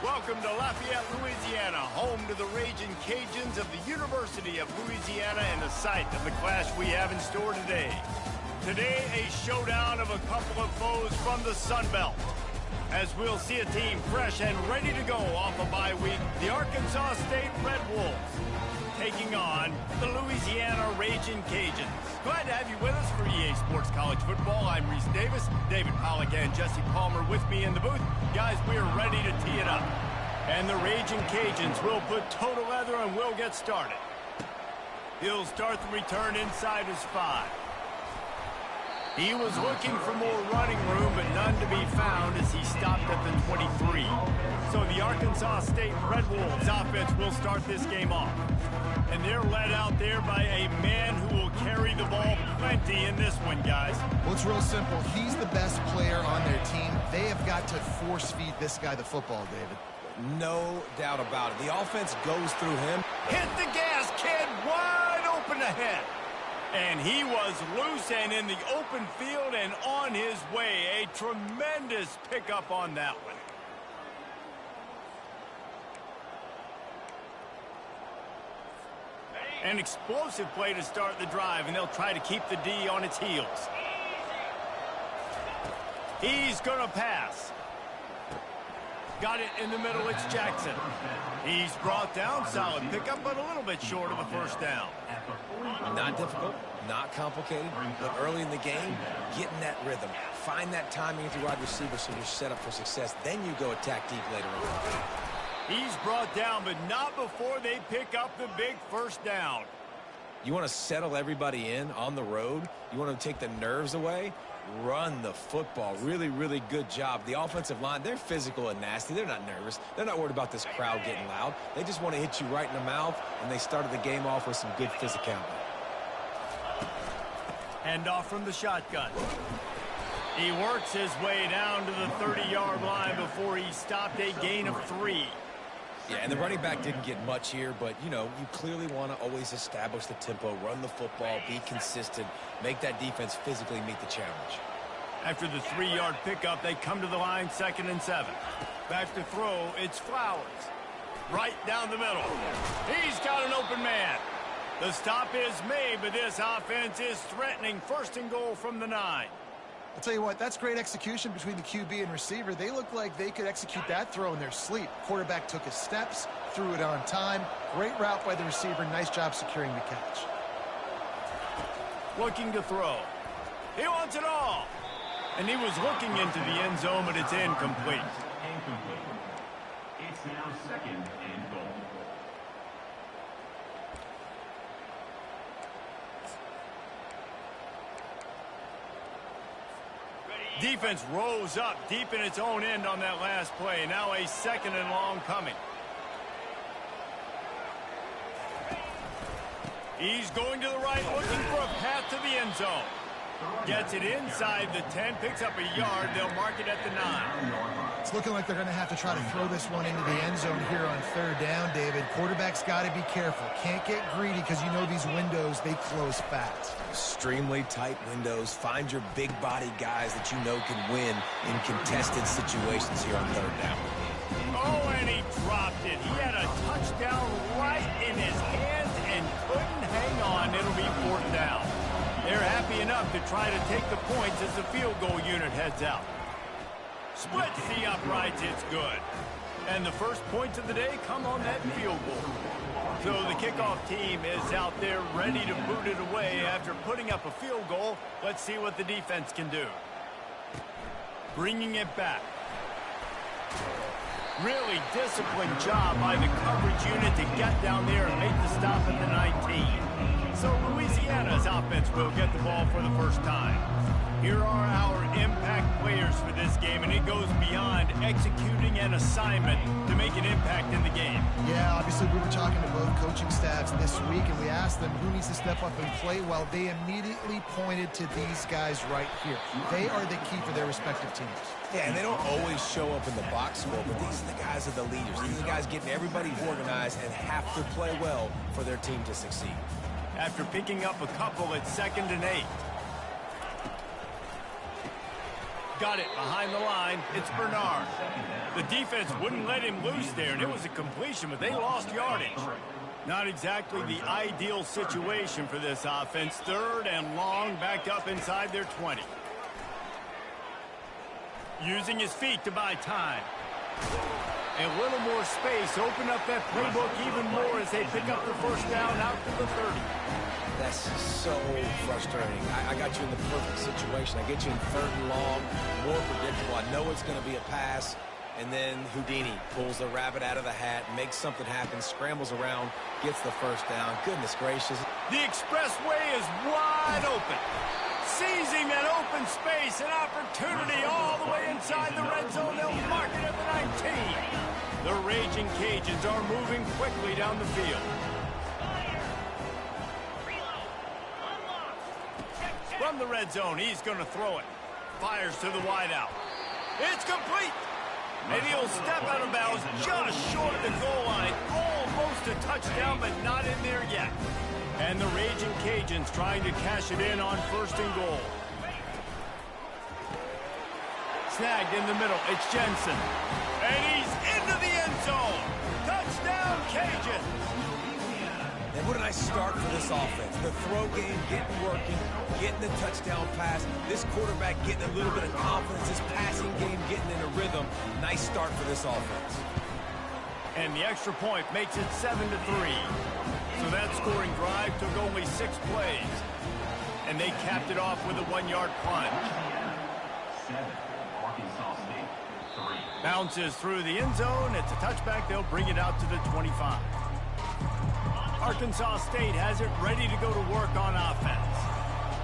Welcome to Lafayette, Louisiana, home to the Raging Cajuns of the University of Louisiana and the site of the clash we have in store today. Today, a showdown of a couple of foes from the Sun Belt. As we'll see a team fresh and ready to go off a bye week, the Arkansas State Red Wolves taking on the Louisiana Raging Cajuns. Glad to have you with us for EA Sports College Football. I'm Reese Davis, David Pollack and Jesse Palmer with me in the booth. Guys, we are ready to tee it up. And the Raging Cajuns will put total leather and we'll get started. He'll start the return inside his 5. He was looking for more running room, but none to be found as he stopped at the 23. So the Arkansas State Red Wolves offense will start this game off. And they're led out there by a man who will carry the ball plenty in this one, guys. Well, it's real simple. He's the best player on their team. They have got to force-feed this guy the football, David. No doubt about it. The offense goes through him. Hit the gas, kid. Wide open ahead. And he was loose and in the open field and on his way. A tremendous pickup on that one. An explosive play to start the drive, and they'll try to keep the D on its heels. He's going to pass. Got it in the middle, it's Jackson. He's brought down, solid pickup, but a little bit short of the first down. Not difficult, not complicated, but early in the game, getting that rhythm. Find that timing with your wide receiver so you're set up for success. Then you go attack deep later on. He's brought down, but not before they pick up the big first down. You want to settle everybody in on the road? You want to take the nerves away? Run the football. Really, really good job. The offensive line, they're physical and nasty. They're not nervous. They're not worried about this crowd getting loud. They just want to hit you right in the mouth, and they started the game off with some good physicality. Hand off from the shotgun. He works his way down to the 30-yard line before he stopped a gain of 3. Yeah, and the running back didn't get much here, but, you know, you clearly want to always establish the tempo, run the football, be consistent, make that defense physically meet the challenge. After the 3-yard pickup, they come to the line 2nd and 7. Back to throw, it's Flowers. Right down the middle. He's got an open man. The stop is made, but this offense is threatening. 1st and goal from the 9. I'll tell you what, that's great execution between the QB and receiver. They look like they could execute that throw in their sleep. Quarterback took his steps, threw it on time. Great route by the receiver. Nice job securing the catch. Looking to throw. He wants it all. And he was looking into the end zone, but it's incomplete. It's now 2nd and goal. Defense rose up deep in its own end on that last play. Now a 2nd and long coming. He's going to the right, looking for a path to the end zone. Gets it inside the 10, picks up a yard. They'll mark it at the 9. It's looking like they're going to have to try to throw this one into the end zone here on 3rd down, David. Quarterback's got to be careful. Can't get greedy because you know these windows, they close fast. Extremely tight windows. Find your big-body guys that you know can win in contested situations here on 3rd down. Oh, and he dropped it. He had a touchdown right in his hands and couldn't hang on. It'll be 4th down. They're happy enough to try to take the points as the field goal unit heads out. Splits the uprights, it's good. And the first points of the day come on that field goal. So the kickoff team is out there ready to boot it away after putting up a field goal. Let's see what the defense can do. Bringing it back. Really disciplined job by the coverage unit to get down there and make the stop at the 19. So Louisiana's offense will get the ball for the first time. Here are our impact players for this game, and it goes beyond executing an assignment to make an impact in the game. Yeah, obviously we were talking to both coaching staffs this week, and we asked them who needs to step up and play well. They immediately pointed to these guys right here. They are the key for their respective teams. Yeah, and they don't always show up in the box score, but these are the guys that are the leaders. These are the guys getting everybody organized and have to play well for their team to succeed. After picking up a couple, it's 2nd and 8. got it behind the line. It's Bernard. The defense wouldn't let him loose there, and it was a completion, but they lost yardage. Not exactly the ideal situation for this offense. Third and long, backed up inside their 20. Using his feet to buy time. A little more space. Open up that playbook even more as they pick up the first down out to the 30. That's so frustrating. I got you in the perfect situation. I get you in third and long, more predictable. I know it's going to be a pass, and then Houdini pulls the rabbit out of the hat, makes something happen, scrambles around, gets the first down. Goodness gracious. The expressway is wide open. Seizing that open space, an opportunity all the way inside the red zone. They'll mark it at the 19. The Raging Cajuns are moving quickly down the field. From the red zone, he's going to throw it. Fires to the wideout. It's complete. And he'll step out of bounds just short of the goal line. Almost a touchdown, but not in there yet. And the Raging Cajuns trying to cash it in on first and goal. Snagged in the middle. It's Jensen. And he's into the end zone. Touchdown, Cajuns. And what a nice start for this offense. The throw game getting working, getting the touchdown pass. This quarterback getting a little bit of confidence. This passing game getting in a rhythm. Nice start for this offense. And the extra point makes it 7-3. So that scoring drive took only 6 plays. And they capped it off with a 1-yard punt. 7, Arkansas State, 3. Bounces through the end zone. It's a touchback. They'll bring it out to the 25. Arkansas State has it ready to go to work on offense.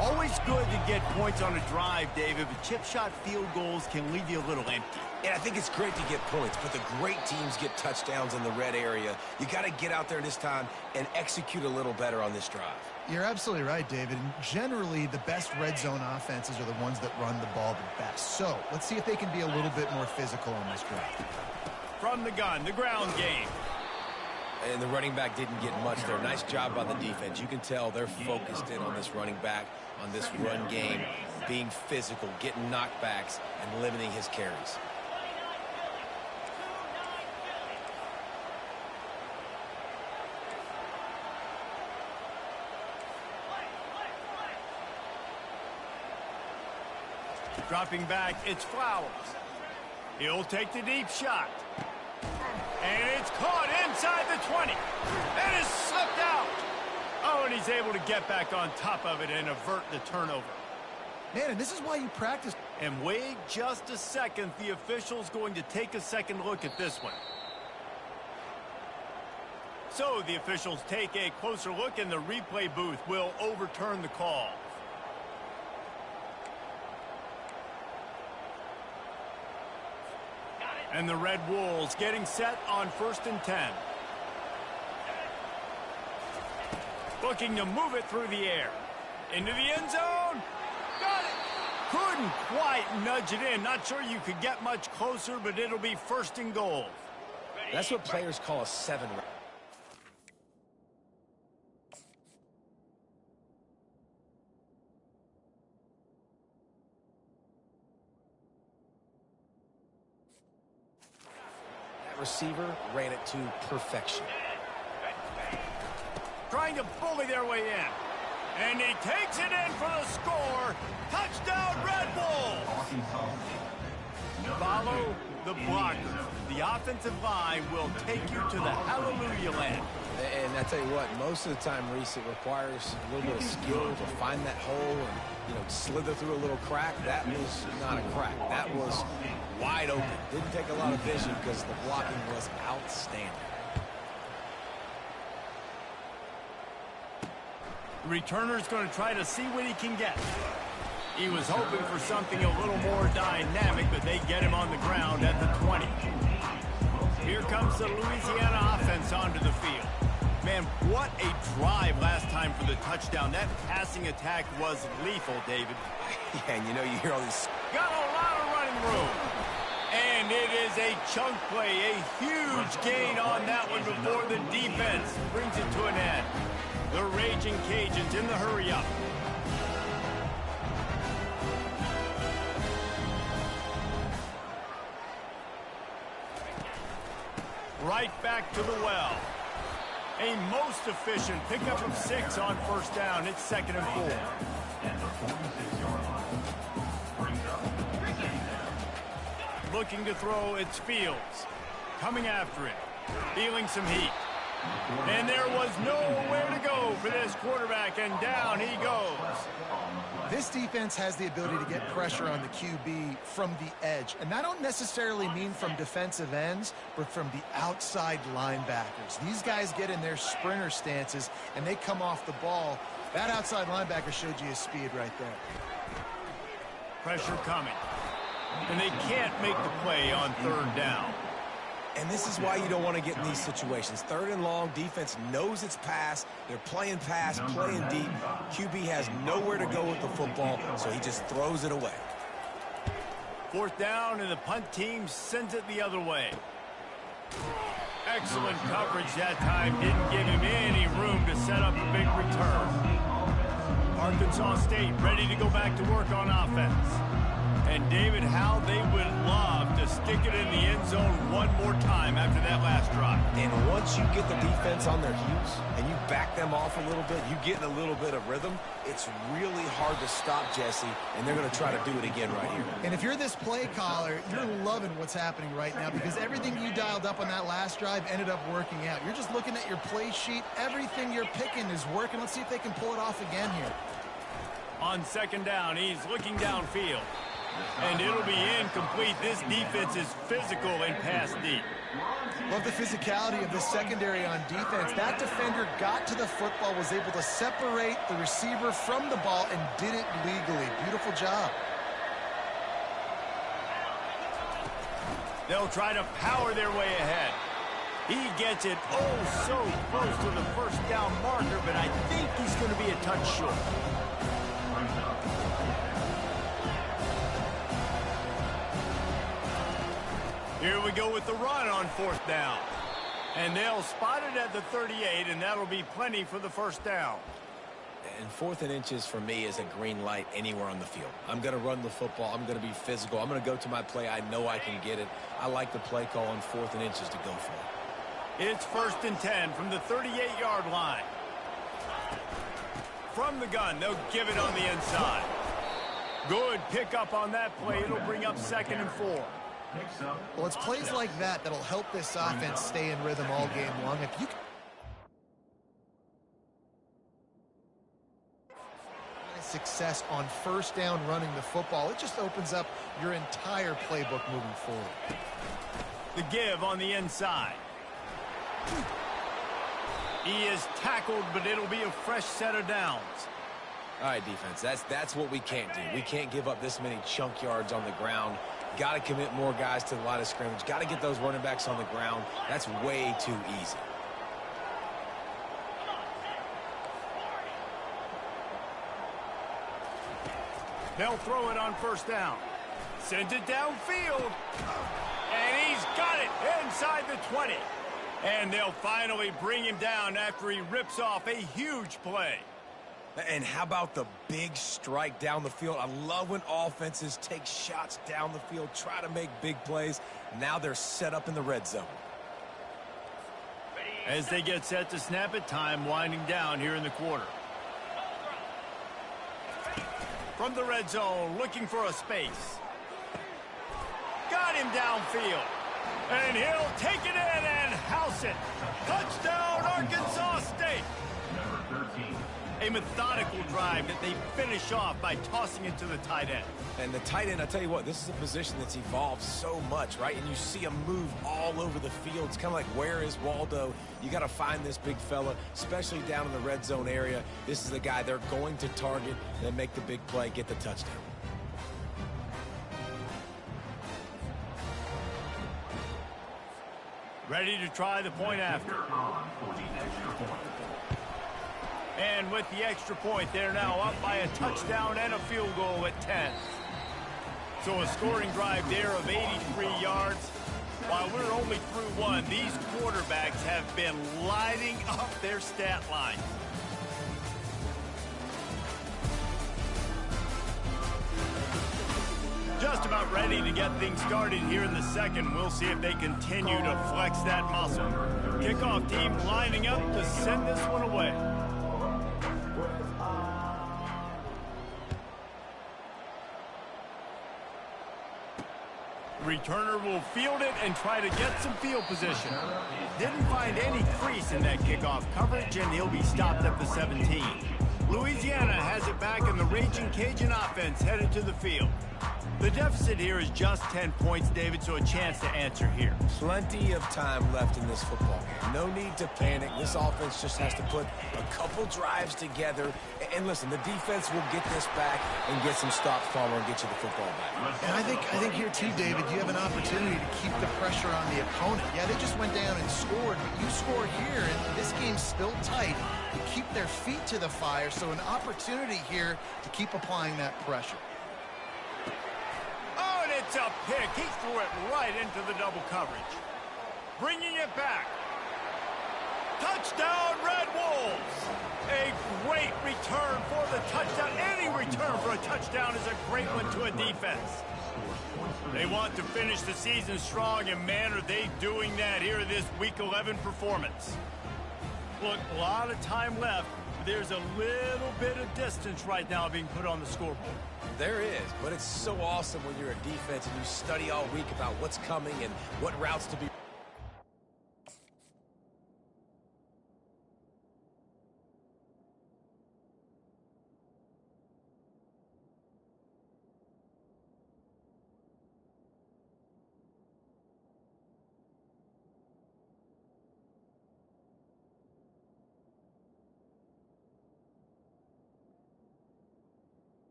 Always good to get points on a drive, David, but chip shot field goals can leave you a little empty. And I think it's great to get points, but the great teams get touchdowns in the red area. You got to get out there this time and execute a little better on this drive. You're absolutely right, David. And generally, the best red zone offenses are the ones that run the ball the best. So let's see if they can be a little bit more physical on this drive. From the gun, the ground game. And the running back didn't get much there. Nice job by the defense. You can tell they're focused in on this running back, on this run game, being physical, getting knockbacks, and limiting his carries. Dropping back, it's Flowers. He'll take the deep shot. And it's caught inside the 20. And is slipped out. Oh, and he's able to get back on top of it and avert the turnover. Man, and this is why you practice. And wait just a second. The official's going to take a second look at this one. So the officials take a closer look, and the replay booth will overturn the call. And the Red Wolves getting set on 1st and 10. Looking to move it through the air. Into the end zone. Got it. Couldn't quite nudge it in. Not sure you could get much closer, but it'll be 1st and goal. That's what players call a 7. Receiver ran it to perfection. Trying to bully their way in. And he takes it in for the score. Touchdown, Red Bulls! Follow the blocker. The offensive line will take you to the hallelujah land. And I tell you what, most of the time, Reese, it requires a little bit of skill to find that hole and, slither through a little crack. That was not a crack. That was wide open. Didn't take a lot of vision because the blocking was outstanding. The returner's going to try to see what he can get. He was hoping for something a little more dynamic, but they get him on the ground at the 20. Here comes the Louisiana offense onto the field. Man, what a drive last time for the touchdown. That passing attack was lethal, David. Yeah, and you hear all these... Got a lot of running room. And it is a chunk play, a huge gain on that one before the defense brings it to an end. The Raging Cajuns in the hurry-up. Right back to the well. A most efficient pickup of 6 on first down. It's 2nd and 4. At the 46-yard line. Brings up second down. Looking to throw, it's Fields. Coming after it. Feeling some heat. And there was nowhere to go for this quarterback, and down he goes. This defense has the ability to get pressure on the QB from the edge. And I don't necessarily mean from defensive ends, but from the outside linebackers. These guys get in their sprinter stances, and they come off the ball. That outside linebacker showed you his speed right there. Pressure coming. And they can't make the play on 3rd down. And this is why you don't want to get in these situations. 3rd and long, defense knows it's pass. They're playing pass, playing deep. QB has nowhere to go with the football, so he just throws it away. 4th down, and the punt team sends it the other way. Excellent coverage that time. Didn't give him any room to set up a big return. Arkansas State ready to go back to work on offense. And David, how they would love to stick it in the end zone one more time after that last drive. And once you get the defense on their heels and you back them off a little bit, you get in a little bit of rhythm, it's really hard to stop Jesse, and they're going to try to do it again right here. And if you're this play caller, you're loving what's happening right now because everything you dialed up on that last drive ended up working out. You're just looking at your play sheet. Everything you're picking is working. Let's see if they can pull it off again here. On 2nd down, he's looking downfield. And it'll be incomplete. This defense is physical and pass deep. Love the physicality of the secondary on defense. That defender got to the football, was able to separate the receiver from the ball, and did it legally. Beautiful job. They'll try to power their way ahead. He gets it oh so close to the 1st down marker, but I think he's going to be a touch short. Here we go with the run on 4th down. And they'll spot it at the 38, and that'll be plenty for the 1st down. And 4th and inches for me is a green light anywhere on the field. I'm going to run the football. I'm going to be physical. I'm going to go to my play. I know I can get it. I like the play call on 4th and inches to go for it. It's 1st and 10 from the 38-yard line. From the gun, they'll give it on the inside. Good pickup on that play. It'll bring up 2nd and 4. Well, it's plays like that that'll help this offense stay in rhythm all game long. If you can success on 1st down running the football, it just opens up your entire playbook moving forward. The give on the inside. He is tackled, but it'll be a fresh set of downs. All right, defense, that's what we can't do. We can't give up this many chunk yards on the ground. Got to commit more guys to the line of scrimmage. Got to get those running backs on the ground. That's way too easy. They'll throw it on 1st down. Sends it downfield. And he's got it inside the 20. And they'll finally bring him down after he rips off a huge play. And how about the big strike down the field? I love when offenses take shots down the field, try to make big plays. Now they're set up in the red zone. As they get set to snap it, time winding down here in the quarter. From the red zone, looking for a space. Got him downfield. And he'll take it in and house it. Touchdown, Arkansas State. Number 13. A methodical drive that they finish off by tossing it to the tight end. And the tight end, I tell you what, this is a position that's evolved so much, right? And you see him move all over the field. It's kind of like, where is Waldo? You got to find this big fella, especially down in the red zone area. This is the guy they're going to target, then make the big play, get the touchdown. Ready to try the point after. And with the extra point, they're now up by a touchdown and a field goal at 10. So a scoring drive there of 83 yards. While we're only through one, these quarterbacks have been lighting up their stat line. Just about ready to get things started here in the second. We'll see if they continue to flex that muscle. Kickoff team lining up to send this one away. Returner will field it and try to get some field position. Didn't find any crease in that kickoff coverage, and he'll be stopped at the 17. Louisiana has it back, and the Raging Cajun offense headed to the field. The deficit here is just 10 points, David, so a chance to answer here. Plenty of time left in this football game. No need to panic. This offense just has to put a couple drives together. And listen, the defense will get this back and get some stops, Palmer, and get you the football back. And I think here too, David, you have an opportunity to keep the pressure on the opponent. Yeah, they just went down and scored, but you score here, and this game's still tight. You keep their feet to the fire, so an opportunity here to keep applying that pressure. Oh, and it's a pick. He threw it right into the double coverage. Bringing it back. Touchdown, Red Wolves. A great return for the touchdown. Any return for a touchdown is a great one to a defense. They want to finish the season strong, and man, are they doing that here in this Week 11 performance. Look, a lot of time left. There's a little bit of distance right now being put on the scoreboard. There is, but it's so awesome when you're a defense and you study all week about what's coming and what routes to be.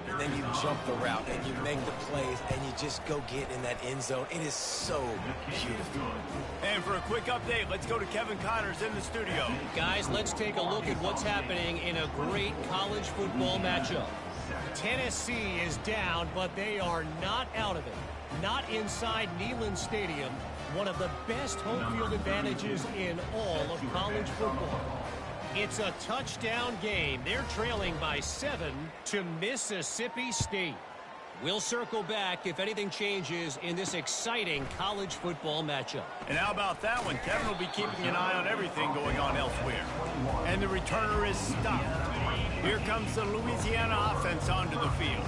And then you jump the route, and you make the plays, and you just go get in that end zone. It is so beautiful. And for a quick update, let's go to Kevin Connors in the studio. Guys, let's take a look at what's happening in a great college football matchup. Tennessee is down, but they are not out of it. Not inside Neyland Stadium, one of the best home field advantages in all of college football. It's a touchdown game. They're trailing by 7 to Mississippi State. We'll circle back if anything changes in this exciting college football matchup. And how about that one? Kevin will be keeping an eye on everything going on elsewhere. And the returner is stopped. Here comes the Louisiana offense onto the field.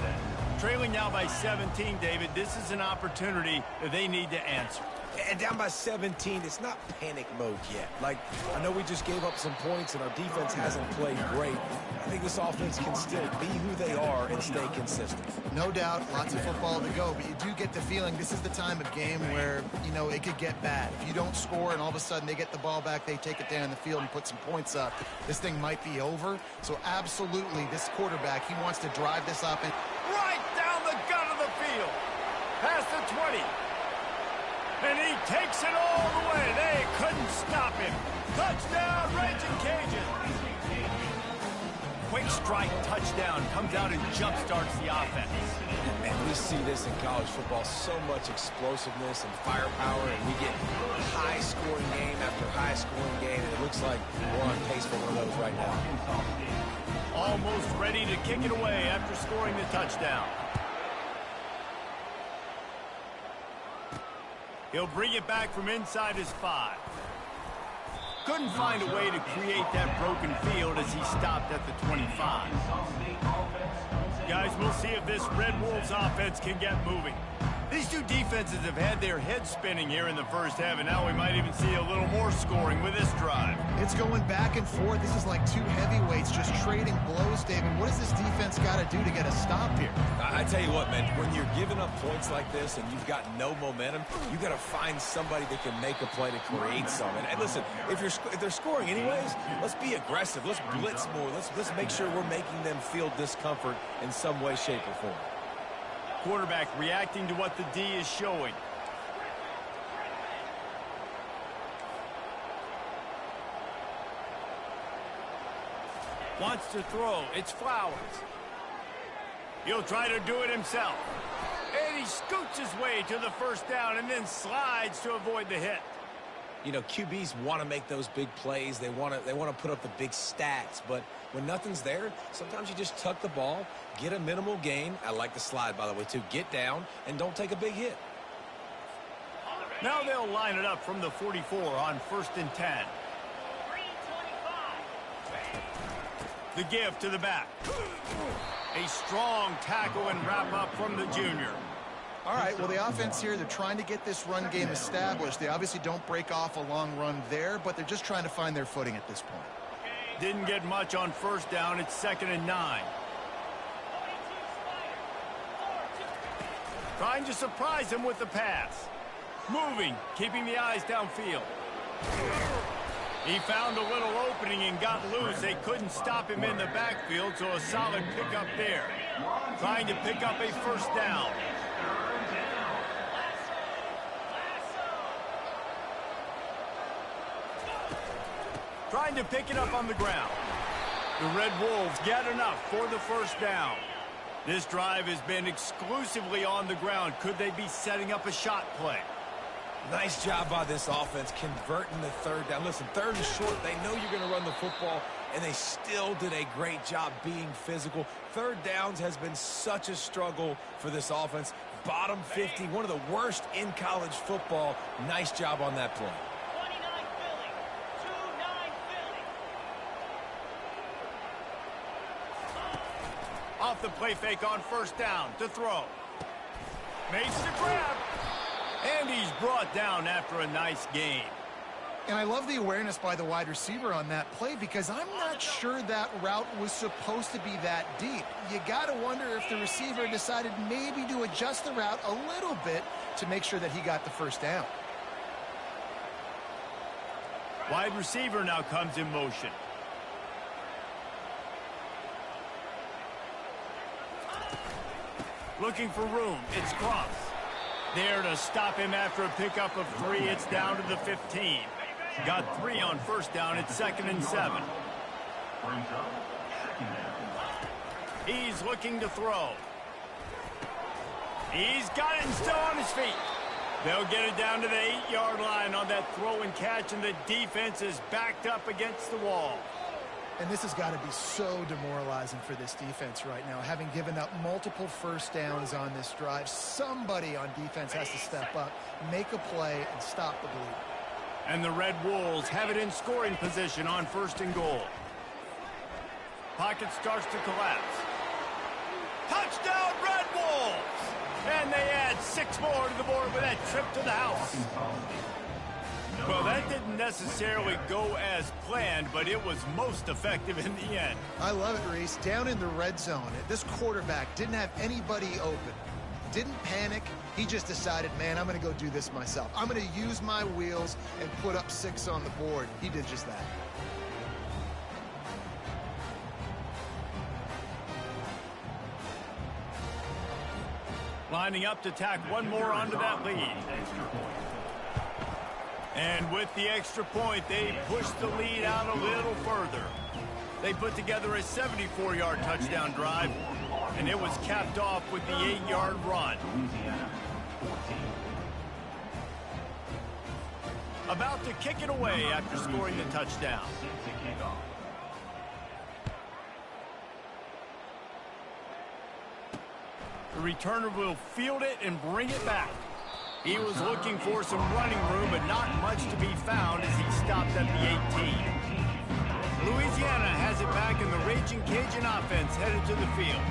Trailing now by 17, David. This is an opportunity that they need to answer. And down by 17, it's not panic mode yet. Like, I know we just gave up some points and our defense hasn't played great. I think this offense can still be who they are and stay consistent. No doubt, lots of football to go, but you do get the feeling this is the time of game where, you know, it could get bad. If you don't score and all of a sudden they get the ball back, they take it down the field and put some points up, this thing might be over. So absolutely, this quarterback, he wants to drive this up. Right down the gut of the field. Past the 20. And he takes it all the way. They couldn't stop him. Touchdown, Raging Cajun. Quick strike touchdown comes out and jump-starts the offense. And we see this in college football, so much explosiveness and firepower, and we get high-scoring game after high-scoring game, and it looks like we're on pace for one of those right now. Almost ready to kick it away after scoring the touchdown. He'll bring it back from inside his 5. Couldn't find a way to create that broken field as he stopped at the 25. Guys, we'll see if this Red Wolves offense can get moving. These two defenses have had their heads spinning here in the first half, and now we might even see a little more scoring with this drive. It's going back and forth. This is like two heavyweights just trading blows, David. What does this defense got to do to get a stop here? I tell you what, man, when you're giving up points like this and you've got no momentum, you got to find somebody that can make a play to create some. And listen, if they're scoring anyways, let's be aggressive. Let's blitz more. Let's make sure we're making them feel discomfort in some way, shape, or form. Quarterback reacting to what the D is showing. Wants to throw. It's Flowers. He'll try to do it himself. And he scoots his way to the first down and then slides to avoid the hit. You know, QBs want to make those big plays. They want to put up the big stats. But when nothing's there, sometimes you just tuck the ball, get a minimal gain. I like the slide, by the way, too. Get down and don't take a big hit. Now they'll line it up from the 44 on 1st and 10. The give to the back. A strong tackle and wrap up from the junior. All right, well, the offense here, they're trying to get this run game established. They obviously don't break off a long run there, but they're just trying to find their footing at this point. Didn't get much on 1st down. It's 2nd and 9. Trying to surprise him with the pass. Moving, keeping the eyes downfield. He found a little opening and got loose. They couldn't stop him in the backfield, so a solid pickup there. Trying to pick up a 1st down. Trying to pick it up on the ground. The Red Wolves get enough for the 1st down. This drive has been exclusively on the ground. Could they be setting up a shot play? Nice job by this offense converting the 3rd down. Listen, 3rd and short, they know you're going to run the football, and they still did a great job being physical. 3rd downs has been such a struggle for this offense. Bottom 50, one of the worst in college football. Nice job on that play. Off the play fake on 1st down to throw. Makes the grab. And he's brought down after a nice gain. And I love the awareness by the wide receiver on that play because I'm not sure that route was supposed to be that deep. You got to wonder if the receiver decided maybe to adjust the route a little bit to make sure that he got the 1st down. Wide receiver now comes in motion. Looking for room. It's Cross. There to stop him after a pickup of 3. It's down to the 15. Got 3 on 1st down. It's 2nd and 7. He's looking to throw. He's got it and still on his feet. They'll get it down to the 8-yard line on that throw and catch, and the defense is backed up against the wall. And this has got to be so demoralizing for this defense right now. Having given up multiple 1st downs on this drive, somebody on defense has to step up, make a play, and stop the bleed. And the Red Wolves have it in scoring position on 1st and goal. Pocket starts to collapse. Touchdown, Red Wolves! And they add 6 more to the board with that trip to the house. Well, that didn't necessarily go as planned, but it was most effective in the end. I love it, Reese. Down in the red zone, this quarterback didn't have anybody open. Didn't panic. He just decided, man, I'm going to go do this myself. I'm going to use my wheels and put up 6 on the board. He did just that. Lining up to tack one more onto that lead. And with the extra point, they push the lead out a little further. They put together a 74-yard touchdown drive, and it was capped off with the 8-yard run. About to kick it away after scoring the touchdown. The returner will field it and bring it back. He was looking for some running room, but not much to be found as he stopped at the 18. Louisiana has it back, and the Raging Cajun offense headed to the field.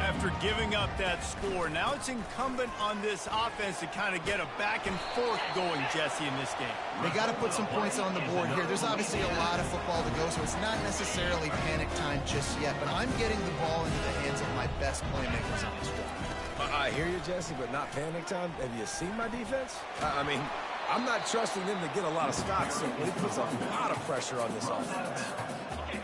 After giving up that score, now it's incumbent on this offense to kind of get a back and forth going, Jesse, in this game. They got to put some points on the board here. There's obviously a lot of football to go, so it's not necessarily panic time just yet, but I'm getting the ball into the hands of my best playmakers on this drive. I hear you, Jesse, but not panic time. Have you seen my defense? I mean, I'm not trusting them to get a lot of spots, so it puts a lot of pressure on this offense.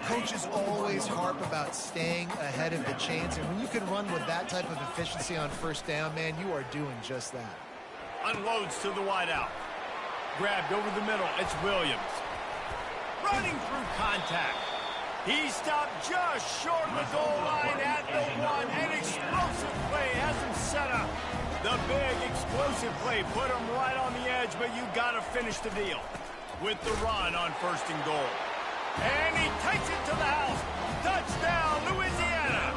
Coaches always harp about staying ahead of the chains, and when you can run with that type of efficiency on 1st down, man, you are doing just that. Unloads to the wideout. Grabbed over the middle. It's Williams. Running through contact. He stopped just short of the goal line at the 1. An explosive play has him set up. The big explosive play put him right on the edge, but you got to finish the deal. with the run on 1st and goal. And he takes it to the house. Touchdown, Louisiana.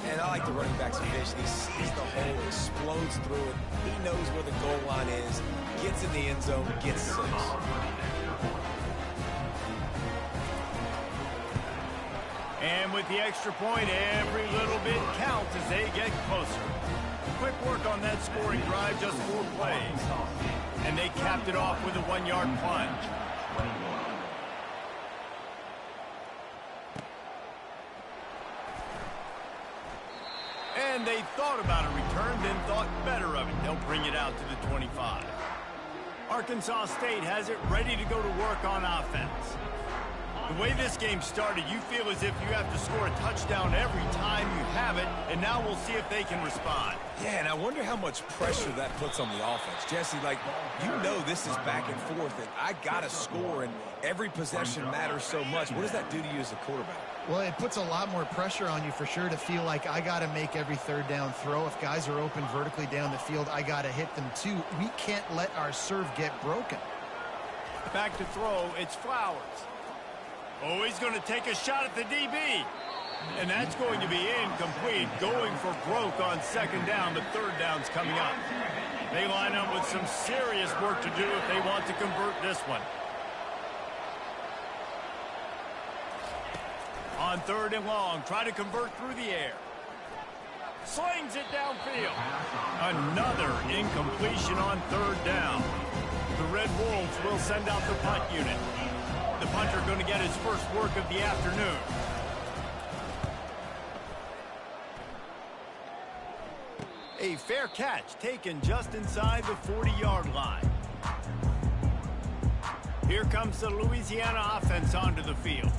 And I like the running back's vision. He sees the hole, explodes through it. He knows where the goal line is, gets in the end zone, gets 6. And with the extra point, every little bit counts as they get closer. Quick work on that scoring drive, just 4 plays. And they capped it off with a 1-yard plunge. And they thought about a return, then thought better of it. They'll bring it out to the 25. Arkansas State has it ready to go to work on offense. The way this game started, you feel as if you have to score a touchdown every time you have it, and now we'll see if they can respond. Yeah, and I wonder how much pressure that puts on the offense. Jesse, like, you know this is back and forth, and I got to score, and every possession matters so much. What does that do to you as a quarterback? Well, it puts a lot more pressure on you for sure to feel like I got to make every 3rd down throw. If guys are open vertically down the field, I got to hit them too. We can't let our serve get broken. Back to throw, it's Flowers. Oh, he's going to take a shot at the DB. And that's going to be incomplete, going for broke on 2nd down. The 3rd down's coming up. They line up with some serious work to do if they want to convert this one. On 3rd and long, try to convert through the air. Slings it downfield. Another incompletion on 3rd down. The Red Wolves will send out the punt unit. The punter going to get his first work of the afternoon. A fair catch taken just inside the 40-yard line. Here comes the Louisiana offense onto the field.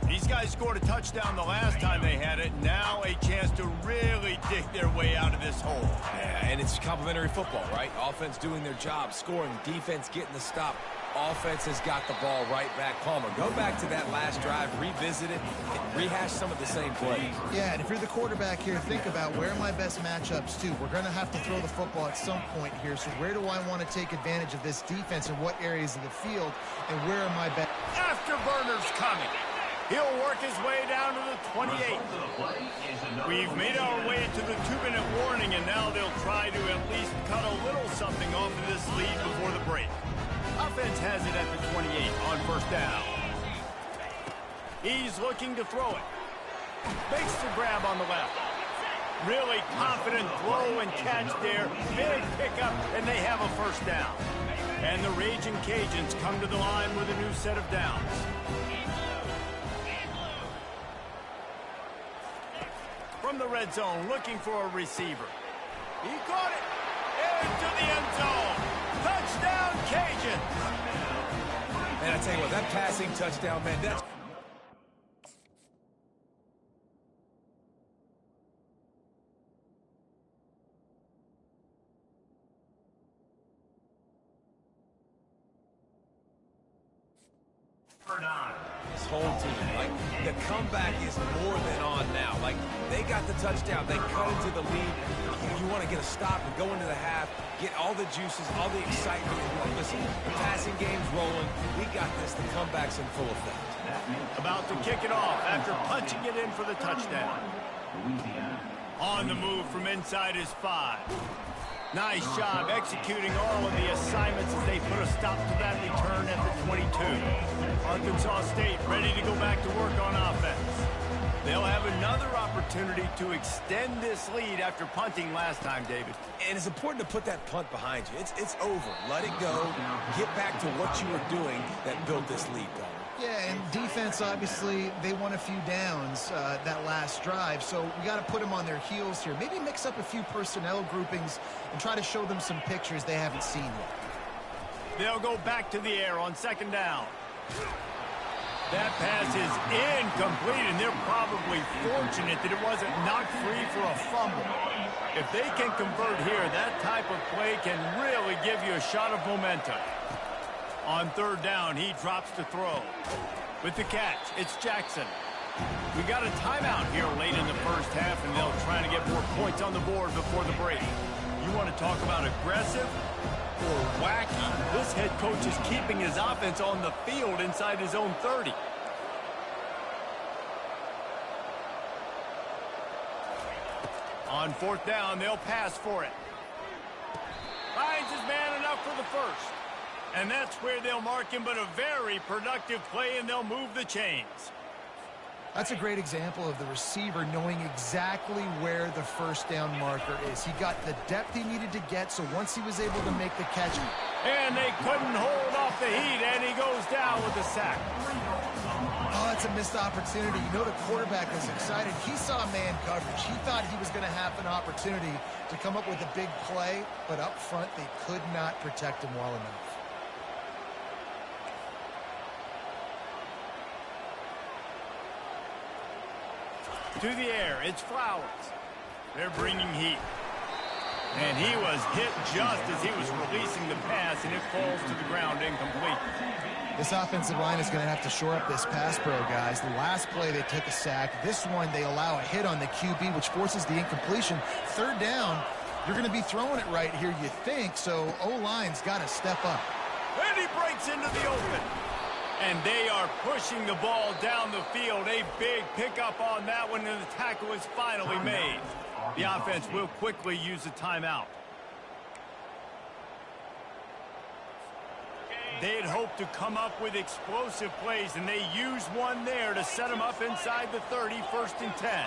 These guys scored a touchdown the last time they had it. Now a chance to really dig their way out of this hole. Yeah, and it's complimentary football, right? Offense doing their job, scoring, defense getting the stop. Offense has got the ball right back. Palmer, go back to that last drive, revisit it, and rehash some of the same plays. Yeah, and if you're the quarterback here, think about where are my best matchups too. We're going to have to throw the football at some point here, so where do I want to take advantage of this defense and what areas of the field, and where are my best... Afterburner's coming. He'll work his way down to the 28. We've made our way to the 2-minute warning, and now they'll try to at least cut a little something off of this lead before the break. Offense has it at the 28 on 1st down. He's looking to throw it. Makes the grab on the left. Really confident throw and catch there. Big pickup, and they have a 1st down. And the Raging Cajuns come to the line with a new set of downs. From the red zone, looking for a receiver. He caught it. Into the end zone. Touchdown, Cajuns. And I tell you what, that passing touchdown, man, that's... This whole team, like, the comeback is more than on now. Like, they got the touchdown. They cut into the lead. You want to get a stop and go into the half, get all the juices, all the excitement. And listen, the passing game's rolling. We got this. The comeback's in full effect. About to kick it off after punching it in for the touchdown. On the move from inside his 5. Nice job executing all of the assignments as they put a stop to that return at the 22. Arkansas State ready to go back to work on offense. They'll have another opportunity to extend this lead after punting last time, David. And it's important to put that punt behind you. It's over. Let it go. Get back to what you were doing that built this lead, Palmer. Yeah, and defense, obviously, they won a few downs that last drive, so we got to put them on their heels here. Maybe mix up a few personnel groupings and try to show them some pictures they haven't seen yet. They'll go back to the air on 2nd down. That pass is incomplete, and they're probably fortunate that it wasn't knocked free for a fumble. If they can convert here, that type of play can really give you a shot of momentum. On 3rd down, he drops to throw. With the catch, it's Jackson. We got a timeout here late in the 1st half, and they'll try to get more points on the board before the break. You want to talk about aggressive or wacky? This head coach is keeping his offense on the field inside his own 30. On fourth down, they'll pass for it. Finds his man enough for the first. And that's where they'll mark him, but a very productive play, and they'll move the chains. That's a great example of the receiver knowing exactly where the first down marker is. He got the depth he needed to get, so once he was able to make the catch. And they couldn't hold off the heat, and he goes down with a sack. Oh, that's a missed opportunity. You know the quarterback is excited. He saw man coverage. He thought he was going to have an opportunity to come up with a big play, but up front they could not protect him well enough. To the air, it's Flowers. They're bringing heat. And he was hit just as he was releasing the pass, and it falls to the ground incomplete. This offensive line is going to have to shore up this pass pro, guys. The last play, they took a sack. This one, they allow a hit on the QB, which forces the incompletion. Third down, you're going to be throwing it right here, you think, so O-line's got to step up. And he breaks into the open. And they are pushing the ball down the field. A big pickup on that one, and the tackle is finally made. The offense will quickly use a timeout. They'd hoped to come up with explosive plays, and they used one there to set them up inside the 30, 1st and 10.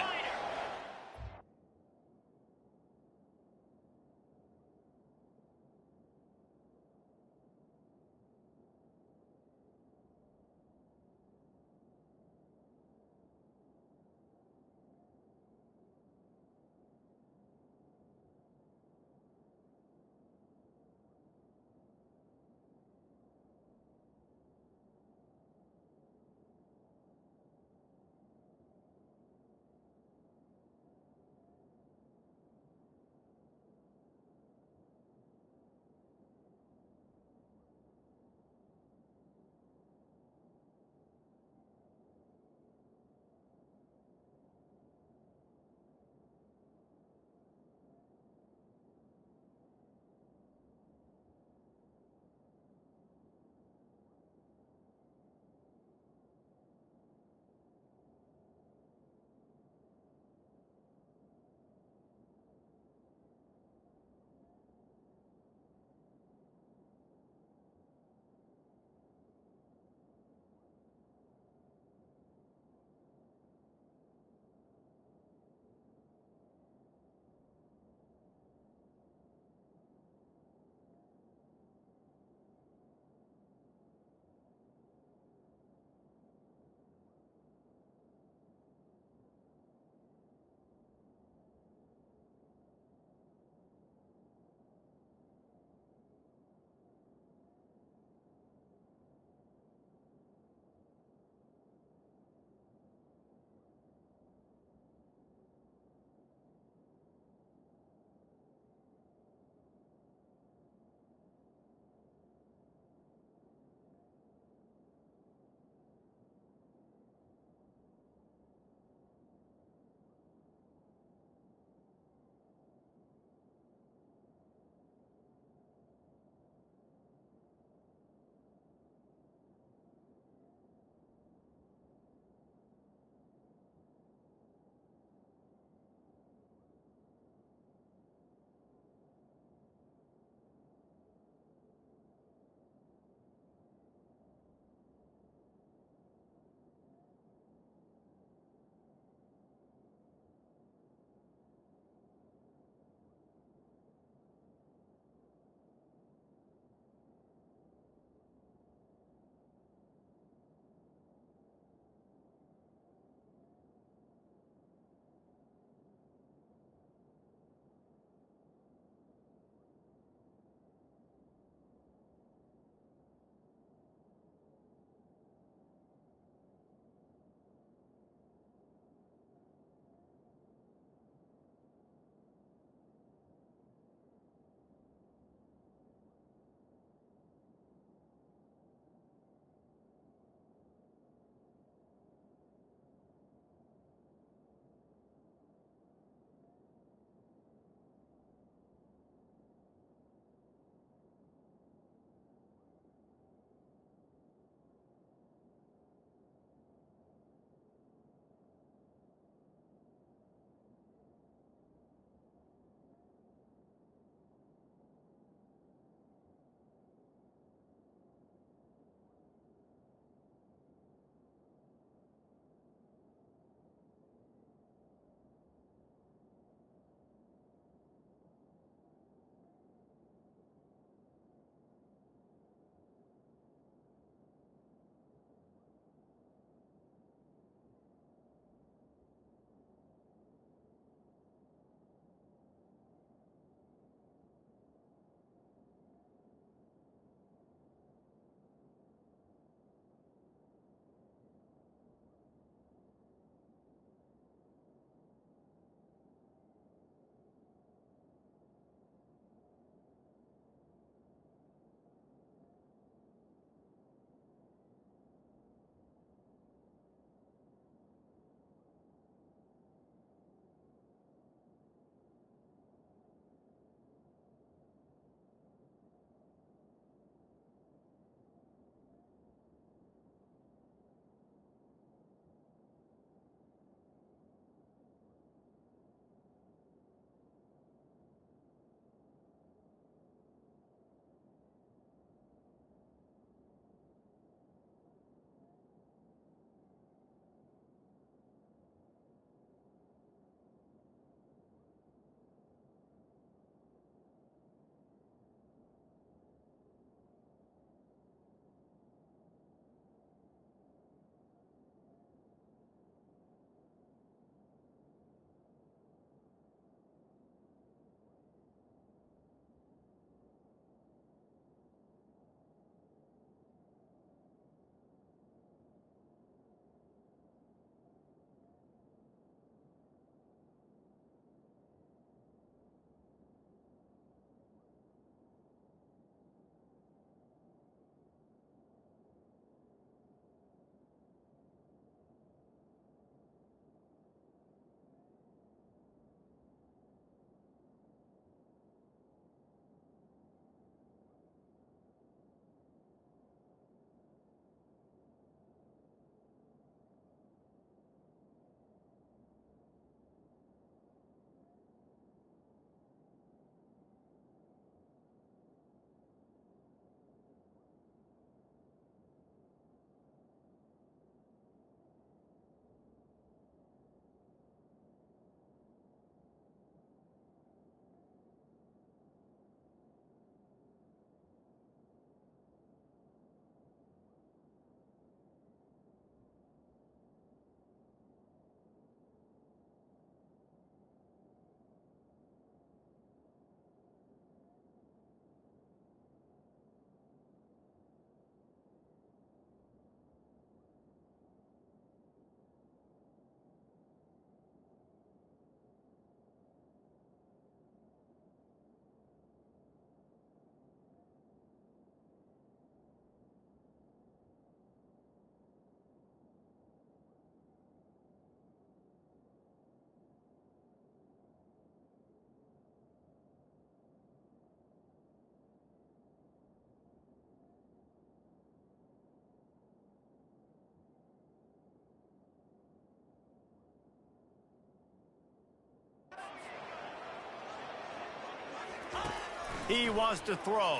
He wants to throw.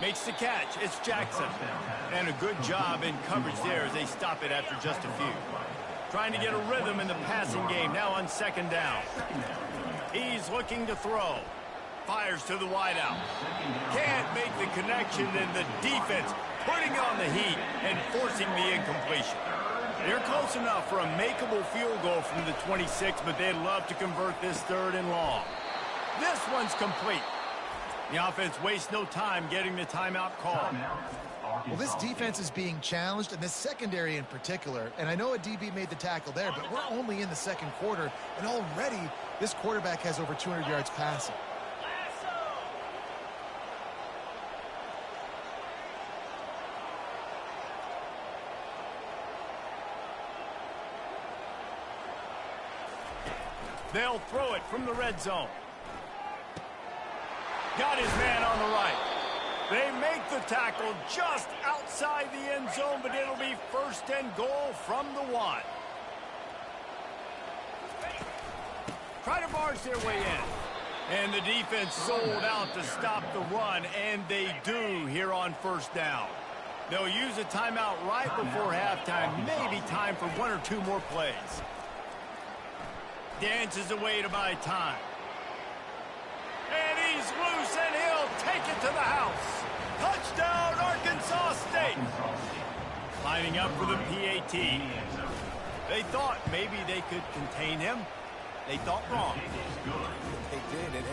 Makes the catch. It's Jackson. And a good job in coverage there as they stop it after just a few. Trying to get a rhythm in the passing game now on second down. He's looking to throw. Fires to the wideout. Can't make the connection, and the defense putting on the heat and forcing the incompletion. They're close enough for a makeable field goal from the 26, but they'd love to convert this third and long. This one's complete. The offense wastes no time getting the timeout call. Well, this defense is being challenged, and this secondary in particular. And I know a DB made the tackle there, but we're only in the second quarter, and already this quarterback has over 200 yards passing. They'll throw it from the red zone. Got his man on the right. They make the tackle just outside the end zone, but it'll be first and goal from the 1. Try to barge their way in. And the defense sold out to stop the run, and they do here on first down. They'll use a timeout right before halftime, maybe time for 1 or 2 more plays. Dances away to buy time. And he's loose, and he'll take it to the house. Touchdown, Arkansas State. Lining up for the PAT. They thought maybe they could contain him. They thought wrong. They did, and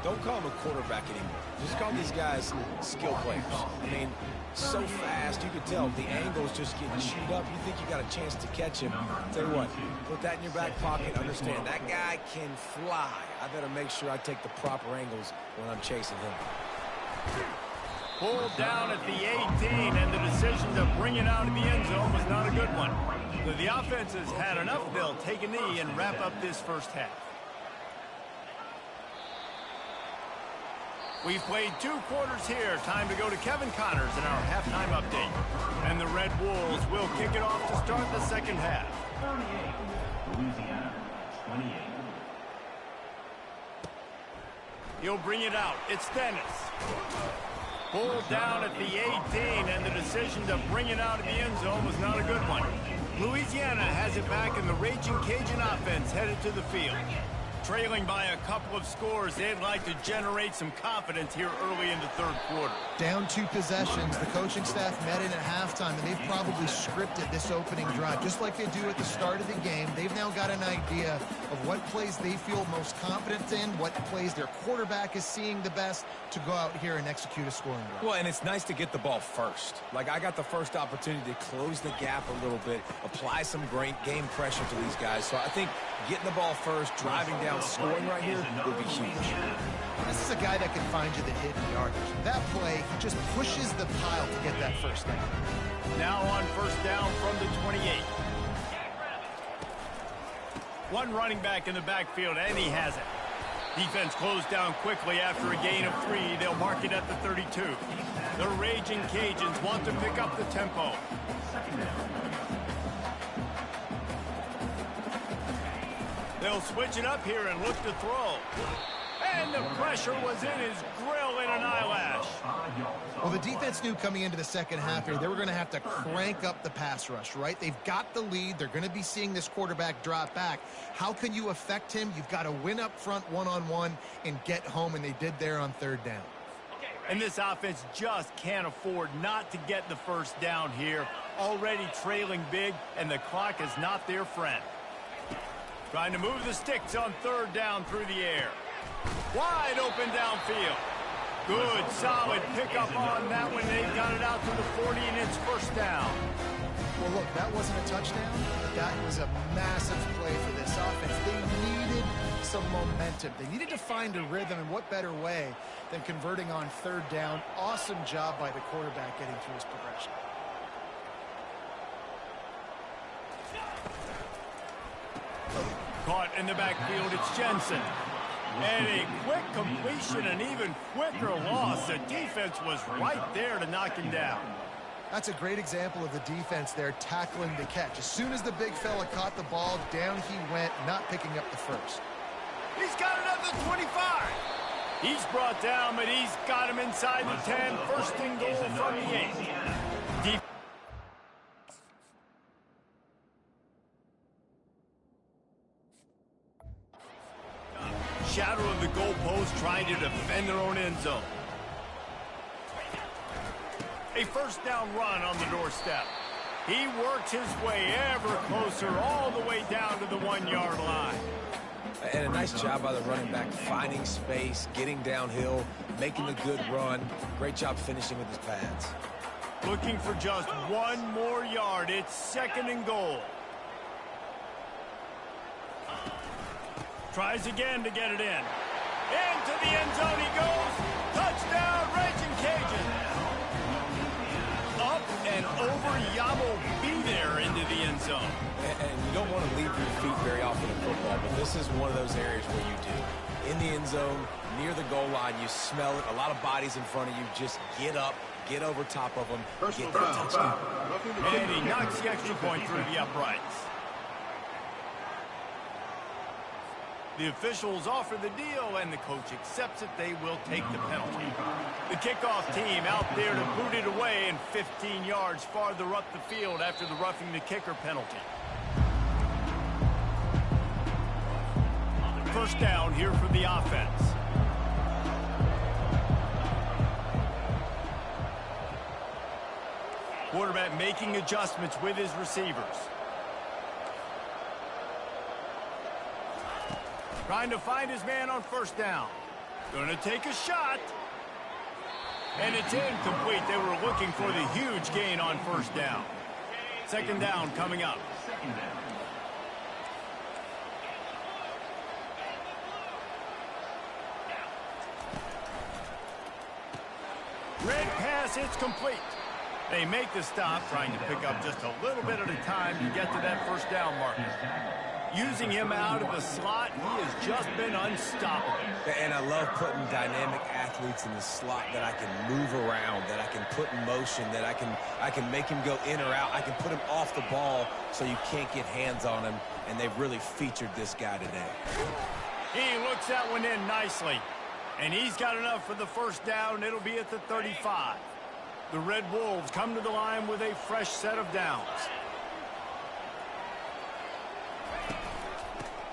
don't call him a quarterback anymore. Just call these guys skill players. I mean, so fast, you could tell the angle's just getting chewed up. You think you got a chance to catch him. Tell you what, put that in your back pocket. Understand, that guy can fly. I better make sure I take the proper angles when I'm chasing him. Pulled down at the 18, and the decision to bring it out of the end zone was not a good one. So the offense has had enough. They'll take a knee and wrap up this first half. We've played 2 quarters here. Time to go to Kevin Connors in our halftime update. And the Red Wolves will kick it off to start the second half. 38, Louisiana, 28. He'll bring it out. It's Dennis. Pulled down at the 18, and the decision to bring it out of the end zone was not a good one. Louisiana has it back, and the Raging Cajun offense headed to the field. Trailing by a couple of scores, they'd like to generate some confidence here early in the third quarter. Down 2 possessions, the coaching staff met in at halftime, and they've probably scripted this opening drive. Just like they do at the start of the game, they've now got an idea of what plays they feel most confident in, what plays their quarterback is seeing the best to go out here and execute a scoring drive. Well, and it's nice to get the ball first. Like, I got the first opportunity to close the gap a little bit, apply some great game pressure to these guys. So I think getting the ball first, driving down, scoring right here would be huge. This is a guy that can find you the hidden yardage. That play, he just pushes the pile to get that first down. Now on first down from the 28. One running back in the backfield, and he has it. Defense closed down quickly after a gain of 3. They'll mark it at the 32. The Raging Cajuns want to pick up the tempo. They'll switch it up here and look to throw. And the pressure was in his grill in an eyelash. Well, the defense knew coming into the second half here, they were going to have to crank up the pass rush, right? They've got the lead. They're going to be seeing this quarterback drop back. How can you affect him? You've got to win up front one-on-one and get home, and they did there on third down. And this offense just can't afford not to get the first down here. Already trailing big, and the clock is not their friend. Trying to move the sticks on third down through the air. Wide open downfield. Good, solid pickup on that one. They got it out to the 40, and it's first down. Well, look, that wasn't a touchdown, but that was a massive play for this offense. They needed some momentum. They needed to find a rhythm, and what better way than converting on third down. Awesome job by the quarterback getting through his progression. Caught in the backfield, it's Jensen. And a quick completion, an even quicker loss. The defense was right there to knock him down. That's a great example of the defense there tackling the catch. As soon as the big fella caught the ball, down he went, not picking up the first. He's got it at the 25. He's brought down, but he's got him inside the 10. First and goal from the 8. Deep. Shadow of the goalpost trying to defend their own end zone. A first down run on the doorstep. He works his way ever closer all the way down to the 1-yard line. And a nice job by the running back, finding space, getting downhill, making a good run. Great job finishing with his pads. Looking for just one more yard. It's second and goal. Tries again to get it in. Into the end zone he goes. Touchdown, Raging Cajun. Up and over, Yamo be there into the end zone. And you don't want to leave your feet very often in football, but this is one of those areas where you do. In the end zone, near the goal line, you smell it. A lot of bodies in front of you. Just get up, get over top of them, get that touchdown. And he knocks the extra point through the uprights. The officials offer the deal, and the coach accepts it. They will take the penalty. The kickoff team out there to boot it away and 15 yards farther up the field after the roughing the kicker penalty. First down here for the offense. Quarterback making adjustments with his receivers. Trying to find his man on first down. Going to take a shot. And it's incomplete. They were looking for the huge gain on first down. Second down coming up. Red pass, it's complete. They make the stop, trying to pick up just a little bit at a time to get to that first down marker. Using him out of the slot, he has just been unstoppable. And I love putting dynamic athletes in the slot that I can move around, that I can put in motion, that I can make him go in or out. I can put him off the ball so you can't get hands on him, and they've really featured this guy today. He looks that one in nicely, and he's got enough for the first down. It'll be at the 35. The Red Wolves come to the line with a fresh set of downs.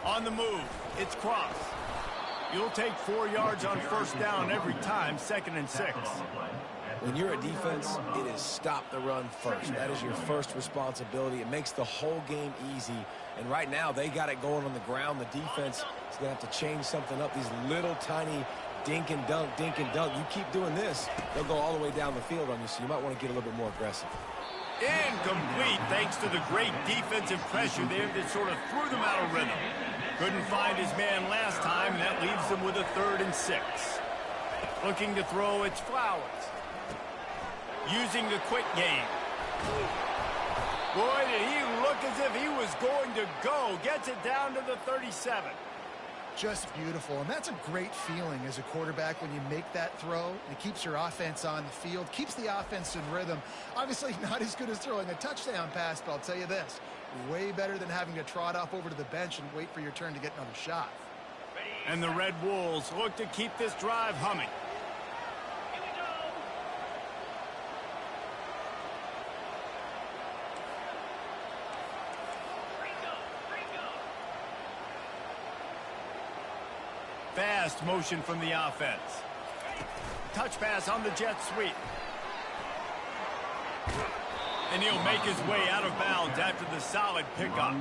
On the move, it's Cross. You'll take 4 yards on first down every time, 2nd and 6. When you're a defense, it is stop the run first. That is your first responsibility. It makes the whole game easy. And right now, they got it going on the ground. The defense is going to have to change something up. These little tiny dink and dunk, dink and dunk. You keep doing this, they'll go all the way down the field on you, so you might want to get a little bit more aggressive. Incomplete, thanks to the great defensive pressure there that sort of threw them out of rhythm. Couldn't find his man last time, and that leaves them with a 3rd and 6. Looking to throw, it's Flowers. Using the quick game. Boy, did he look as if he was going to go. Gets it down to the 37. Just beautiful, and that's a great feeling as a quarterback when you make that throw. It keeps your offense on the field, keeps the offense in rhythm. Obviously not as good as throwing a touchdown pass, but I'll tell you this, way better than having to trot off over to the bench and wait for your turn to get another shot. And the Red Wolves look to keep this drive humming. Fast motion from the offense. Touch pass on the jet sweep. And he'll make his way out of bounds after the solid pickup.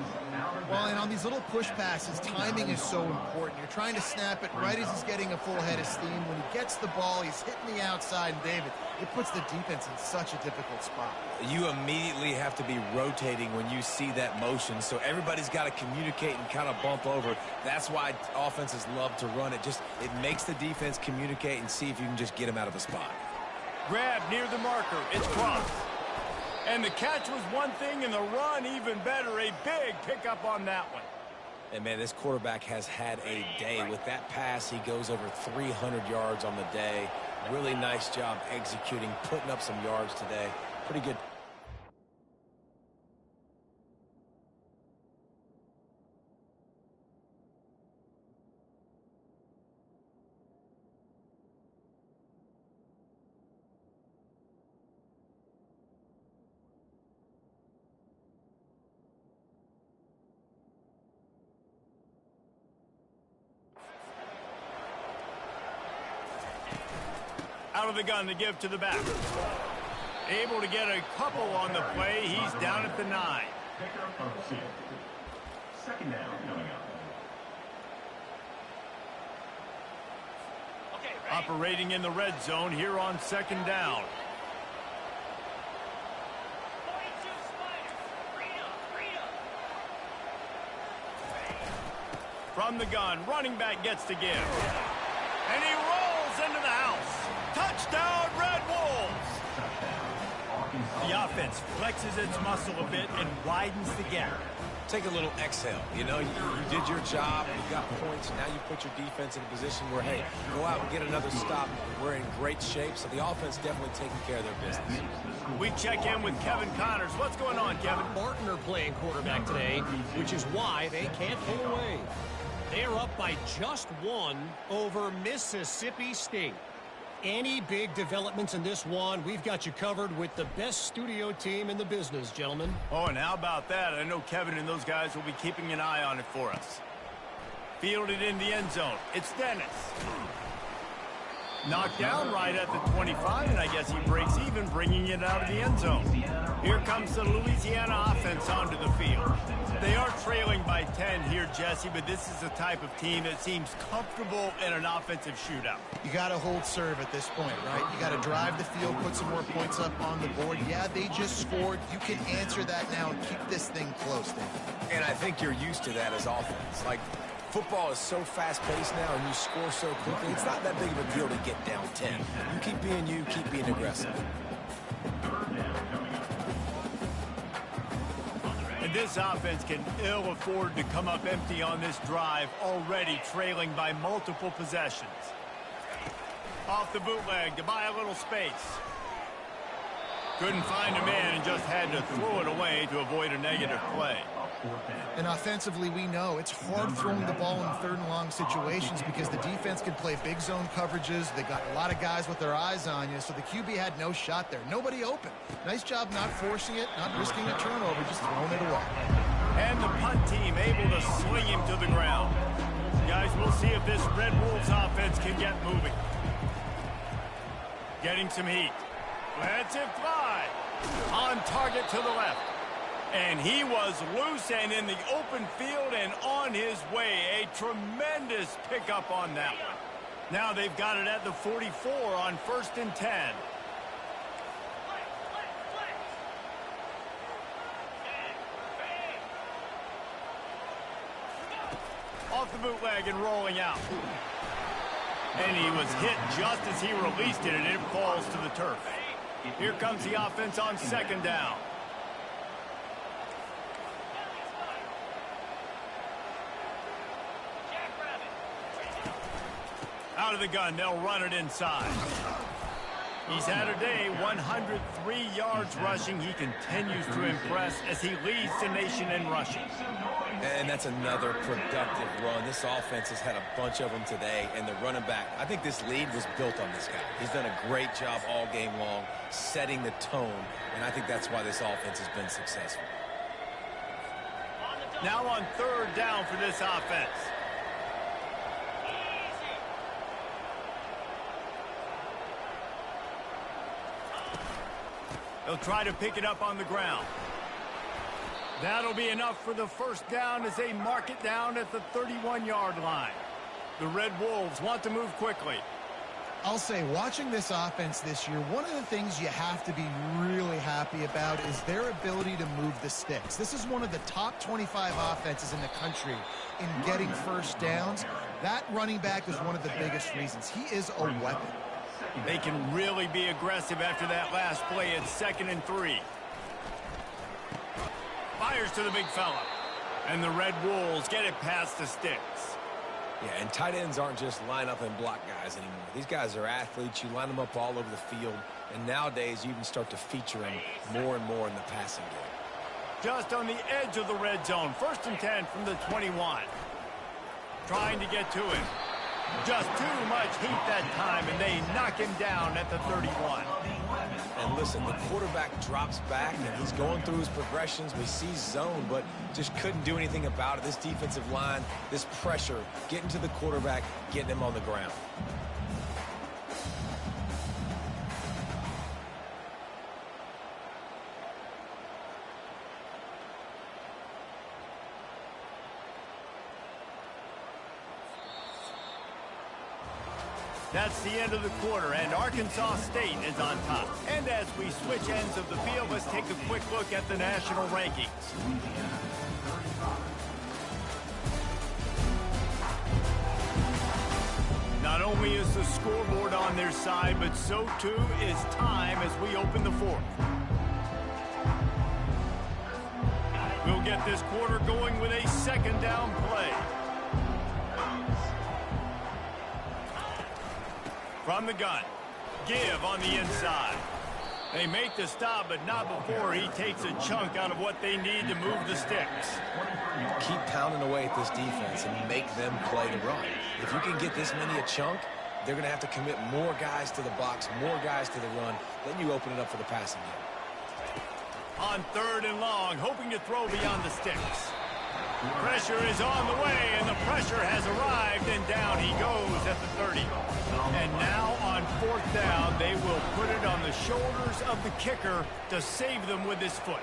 Well, and on these little push passes, timing is so important. You're trying to snap it right as he's getting a full head of steam. When he gets the ball, he's hitting the outside, and David, it puts the defense in such a difficult spot. You immediately have to be rotating when you see that motion, so everybody's got to communicate and kind of bump over. That's why offenses love to run it. It makes the defense communicate and see if you can just get him out of a spot. Grab near the marker. It's Cross. And the catch was one thing, and the run even better. A big pickup on that one. And, man, this quarterback has had a day. With that pass, he goes over 300 yards on the day. Really nice job executing, putting up some yards today. Pretty good. Out of the gun to give to the back. Able to get a couple on the play. He's down at the 9. Pickup of 6. Second down coming up. Operating in the red zone here on second down. From the gun, running back gets to give. And he rolls into the house. Touchdown, Red Wolves! The offense flexes its muscle a bit and widens the gap. Take a little exhale. You know, you did your job. You got points. Now you put your defense in a position where, hey, go out and get another stop. We're in great shape, so the offense definitely taking care of their business. We check in with Kevin Connors. What's going on, Kevin? Martin are playing quarterback today, which is why they can't pull away. They're up by just 1 over Mississippi State. Any big developments in this one, we've got you covered with the best studio team in the business, gentlemen. Oh, and how about that? I know Kevin and those guys will be keeping an eye on it for us. Fielded in the end zone. It's Dennis. Knocked down right at the 25, and I guess he breaks even, bringing it out of the end zone. Here comes the Louisiana offense onto the field. They are trailing by 10 here, Jesse, but this is the type of team that seems comfortable in an offensive shootout. You got to hold serve at this point, right? You got to drive the field, put some more points up on the board. Yeah, they just scored. You can answer that now and keep this thing close, Dave. And I think you're used to that as offense. Like, football is so fast-paced now and you score so quickly, it's not that big of a deal to get down 10. You keep being you, keep being aggressive. And this offense can ill afford to come up empty on this drive, already trailing by multiple possessions. Off the bootleg to buy a little space. Couldn't find a man and just had to throw it away to avoid a negative play. And offensively, we know it's hard throwing the ball in 3rd and long situations because the defense can play big zone coverages. They got a lot of guys with their eyes on you, so the QB had no shot there. Nobody open. Nice job not forcing it, not risking a turnover, just throwing it away. And the punt team able to swing him to the ground. Guys, we'll see if this Red Wolves offense can get moving. Getting some heat. Lets it fly. On target to the left. And he was loose and in the open field and on his way. A tremendous pickup on that one. Now they've got it at the 44 on 1st and 10. Off the bootleg and rolling out. And he was hit just as he released it, and it falls to the turf. Here comes the offense on 2nd down. Out of the gun, they'll run it inside. He's had a day, 103 yards rushing. He continues to impress as he leads the nation in rushing. And that's another productive run. This offense has had a bunch of them today, and the running back, I think this lead was built on this guy. He's done a great job all game long, setting the tone, and I think that's why this offense has been successful. Now on 3rd down for this offense. They'll try to pick it up on the ground. That'll be enough for the 1st down as they mark it down at the 31-yard line. The Red Wolves want to move quickly. I'll say, watching this offense this year, one of the things you have to be really happy about is their ability to move the sticks. This is one of the top 25 offenses in the country in getting 1st downs. That running back is one of the biggest reasons. He is a weapon. They can really be aggressive after that last play. It's 2nd and 3. Fires to the big fella. And the Red Wolves get it past the sticks. Yeah, and tight ends aren't just line up and block guys anymore. These guys are athletes. You line them up all over the field. And nowadays, you even start to feature them more and more in the passing game. Just on the edge of the red zone. 1st and 10 from the 21. Trying to get to him. Just too much heat that time, and they knock him down at the 31. And listen, the quarterback drops back, and he's going through his progressions. We see zone, but just couldn't do anything about it. This defensive line, this pressure, getting to the quarterback, getting him on the ground. That's the end of the quarter, and Arkansas State is on top. And as we switch ends of the field, let's take a quick look at the national rankings. Not only is the scoreboard on their side, but so too is time as we open the fourth. We'll get this quarter going with a second down play. From the gun, give on the inside. They make the stop, but not before he takes a chunk out of what they need to move the sticks. Keep pounding away at this defense and make them play the run. If you can get this many a chunk, they're going to have to commit more guys to the box, more guys to the run. Then you open it up for the passing game. On 3rd and long, hoping to throw beyond the sticks. Pressure is on the way, and the pressure has arrived, and down he goes at the 30. And now on 4th down, they will put it on the shoulders of the kicker to save them with his foot.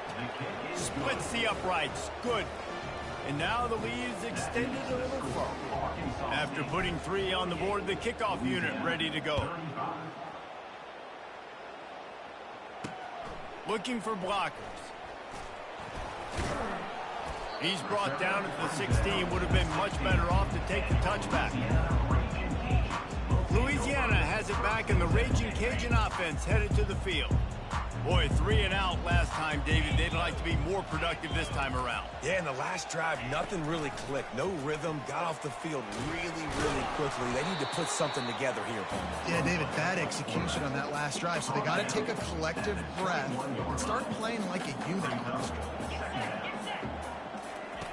Splits the uprights. Good. And now the lead is extended a little further. After putting 3 on the board, the kickoff unit ready to go. Looking for blockers. He's brought down at the 16. Would have been much better off to take the touchback. Louisiana has it back, in the Raging Cajun offense headed to the field. Boy, 3 and out last time, David. They'd like to be more productive this time around. Yeah, in the last drive, nothing really clicked. No rhythm. Got off the field really, really quickly. They need to put something together here, Paul. Yeah, David, bad execution on that last drive. So they got to take a collective breath and start playing like a unit.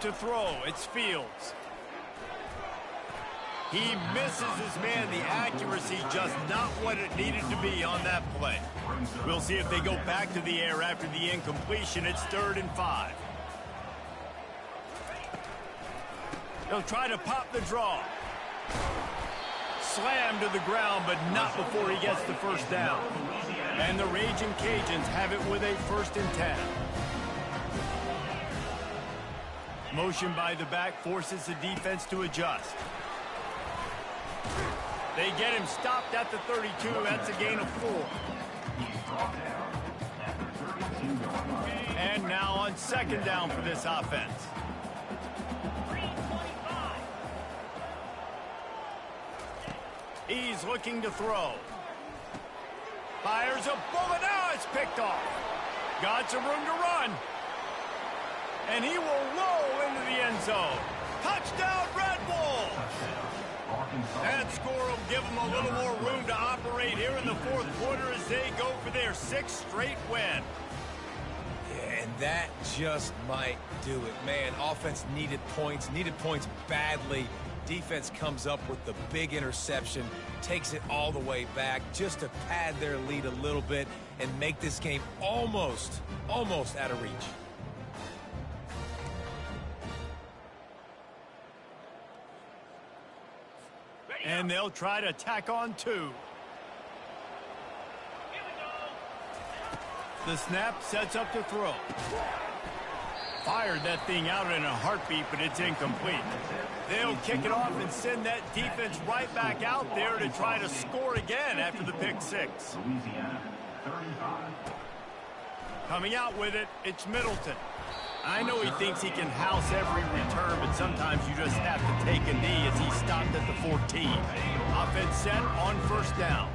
To throw, it's Fields. He misses his man. The accuracy just not what it needed to be on that play. We'll see if they go back to the air after the incompletion. It's 3rd and 5. He'll try to pop the draw. Slammed to the ground, but not before he gets the first down. And the Raging Cajuns have it with a 1st and 10. Motion by the back forces the defense to adjust. They get him stopped at the 32. That's a gain of 4. And now on 2nd down for this offense. He's looking to throw. Fires a bullet. Now it's picked off. Got some room to run. And he will roll into the end zone. Touchdown, Red Bull! That score will give them a little more room to operate here in the 4th quarter as they go for their 6th straight win. Yeah, and that just might do it. Man, offense needed points badly. Defense comes up with the big interception, takes it all the way back just to pad their lead a little bit and make this game almost out of reach. And they'll try to tack on 2. The snap sets up to throw. Fired that thing out in a heartbeat, but it's incomplete. They'll kick it off and send that defense right back out there to try to score again after the pick 6. Coming out with it, it's Middleton. I know he thinks he can house every return, but sometimes you just have to take a knee as he stopped at the 14. Offense set on 1st down.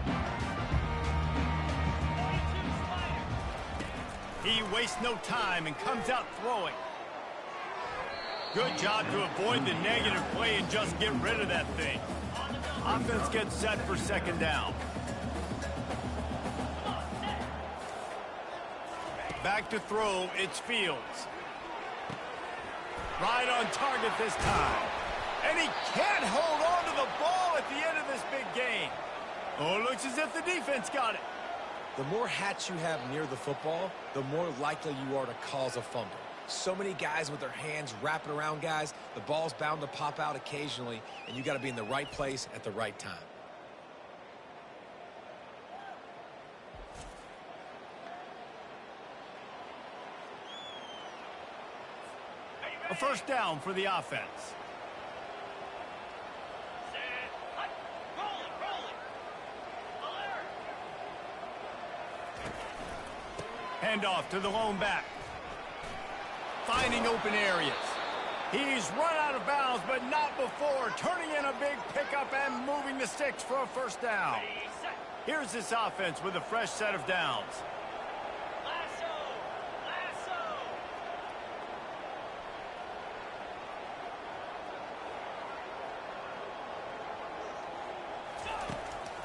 He wastes no time and comes out throwing. Good job to avoid the negative play and just get rid of that thing. Offense gets set for 2nd down. Back to throw, it's Fields. Right on target this time. And he can't hold on to the ball at the end of this big game. Oh, it looks as if the defense got it. The more hats you have near the football, the more likely you are to cause a fumble. So many guys with their hands wrapping around guys, the ball's bound to pop out occasionally, and you got to be in the right place at the right time. A 1st down for the offense. handoff to the lone back. Finding open areas. He's run out of bounds, but not before turning in a big pickup and moving the sticks for a first down. Here's this offense with a fresh set of downs.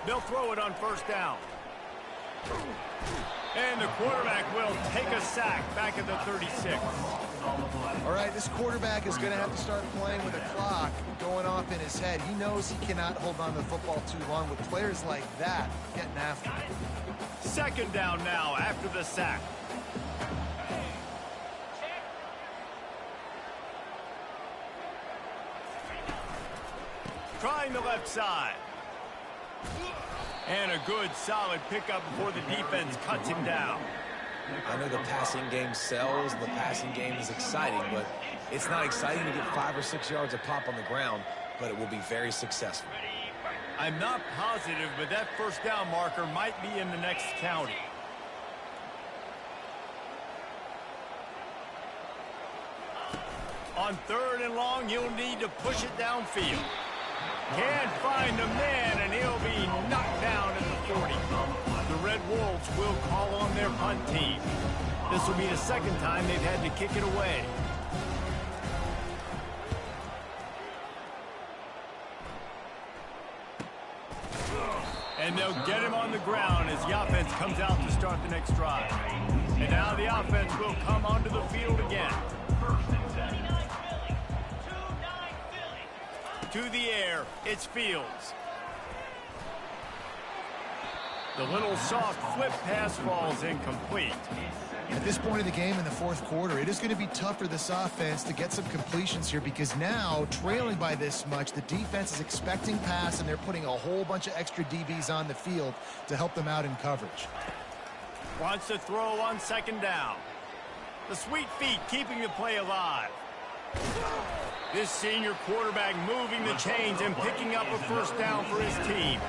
They'll throw it on first down. And the quarterback will take a sack back at the 36. All right, this quarterback is going to have to start playing with a clock going off in his head. He knows he cannot hold on to the football too long with players like that getting after him. Second down now after the sack. Trying the left side. And a good, solid pickup before the defense cuts him down. I know the passing game sells, the passing game is exciting, but it's not exciting to get 5 or 6 yards a pop on the ground, but it will be very successful. I'm not positive, but that first down marker might be in the next county. On 3rd and long, you'll need to push it downfield. Can't find a man, and he'll be knocked down at the 40. The Red Wolves will call on their punt team. This will be the second time they've had to kick it away. And they'll get him on the ground as the offense comes out to start the next drive. And now the offense will come onto the field again. To the air, it's Fields. The little soft flip pass falls incomplete. At this point of the game in the fourth quarter, it is going to be tough for this offense to get some completions here because now, trailing by this much, the defense is expecting pass, and they're putting a whole bunch of extra DBs on the field to help them out in coverage. Wants to throw on second down. The sweet feet keeping the play alive. This senior quarterback moving the chains and picking up a first down for his team.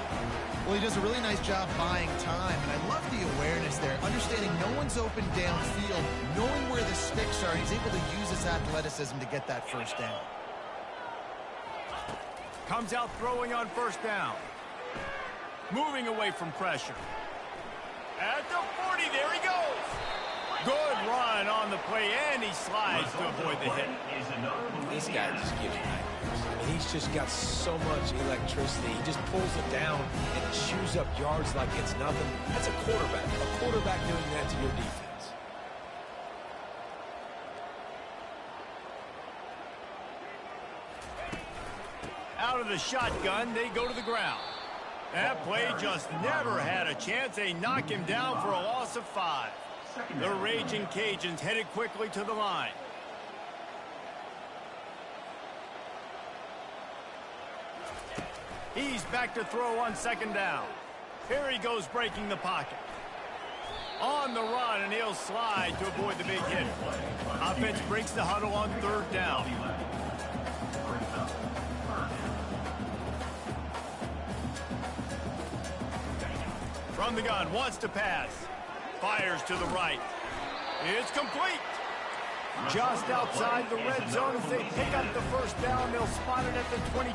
Well, he does a really nice job buying time, and I love the awareness there, understanding no one's open downfield, knowing where the sticks are. He's able to use his athleticism to get that first down. Comes out throwing on first down. Moving away from pressure. At the 40, there he goes. Good run on the play, and he slides to avoid the hit. This guy just gives nightmares. I mean, he's just got so much electricity. He just pulls it down and chews up yards like it's nothing. That's a quarterback. A quarterback doing that to your defense. Out of the shotgun, they go to the ground. That play just never had a chance. They knock him down for a loss of 5. The Raging Cajuns headed quickly to the line. He's back to throw on second down. Here he goes breaking the pocket. On the run, and he'll slide to avoid the big hit. Offense breaks the huddle on third down. From the gun, wants to pass. Fires to the right. It's complete. Just outside the red zone as they pick up the first down. They'll spot it at the 22.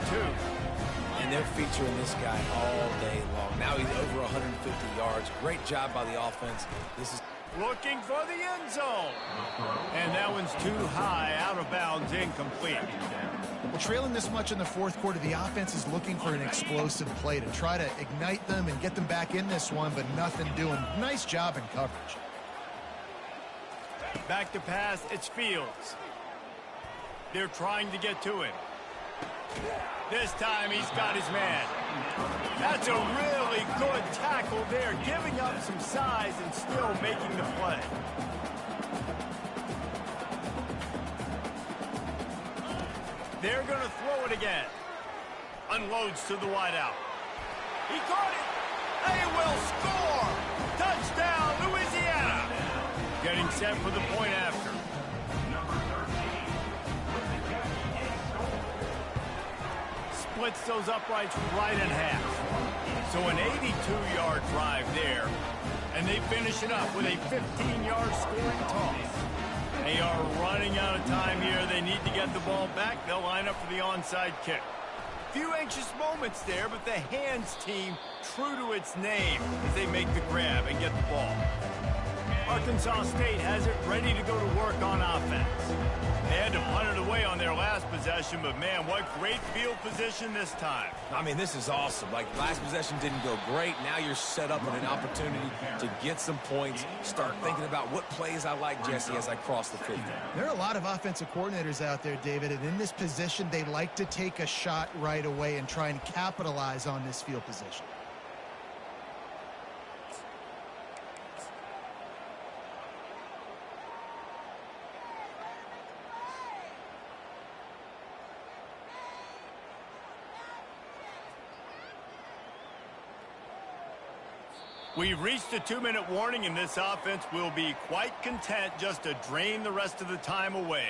And they're featuring this guy all day long. Now he's over 150 yards. Great job by the offense. This is looking for the end zone. And that one's too high, out of bounds, incomplete. Well, trailing this much in the fourth quarter, the offense is looking for an explosive play to try to ignite them and get them back in this one, but nothing doing. Nice job in coverage. Back to pass, it's Fields. They're trying to get to him. This time he's got his man. That's a really good tackle there, giving up some size and still making the play. They're going to throw it again. Unloads to the wideout. He caught it. They will score. Touchdown, Louisiana. Getting set for the point after. Splits those uprights right in half. So an 82-yard drive there. And they finish it up with a 15-yard scoring toss. They are running out of time here. They need to get the ball back. They'll line up for the onside kick. Few anxious moments there, but the hands team true to its name as they make the grab and get the ball. Arkansas State has it ready to go to work on offense. They had to punt it away on their last possession, but man, what great field position this time. I mean, this is awesome. Like, last possession didn't go great. Now you're set up with an opportunity to get some points. Start thinking about what plays I like, Jesse, as I cross the 50. There are a lot of offensive coordinators out there, David, and in this position, they like to take a shot right away and try and capitalize on this field position. We've reached a 2-minute warning, and this offense will be quite content just to drain the rest of the time away.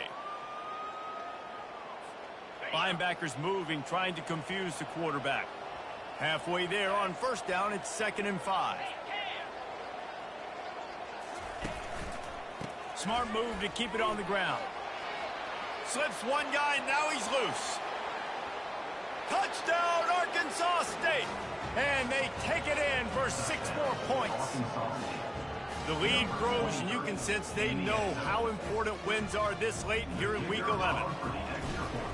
Linebackers moving, trying to confuse the quarterback. Halfway there on first down, it's 2nd and 5. Smart move to keep it on the ground. Slips one guy, now he's loose. Touchdown, Arkansas State! And they take it in for 6 more points. The lead grows, and you can sense they know how important wins are this late here in Week 11.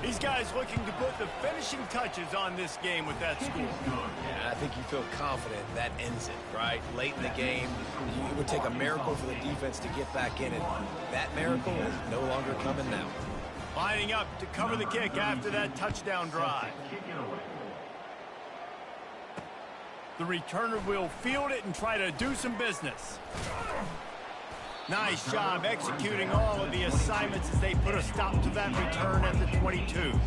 These guys looking to put the finishing touches on this game with that score. Yeah, I think you feel confident that ends it, right? Late in the game, it would take a miracle for the defense to get back in it. That miracle is no longer coming now. Lining up to cover the kick after that touchdown drive. The returner will field it and try to do some business. Nice job executing all of the assignments as they put a stop to that return at the 22.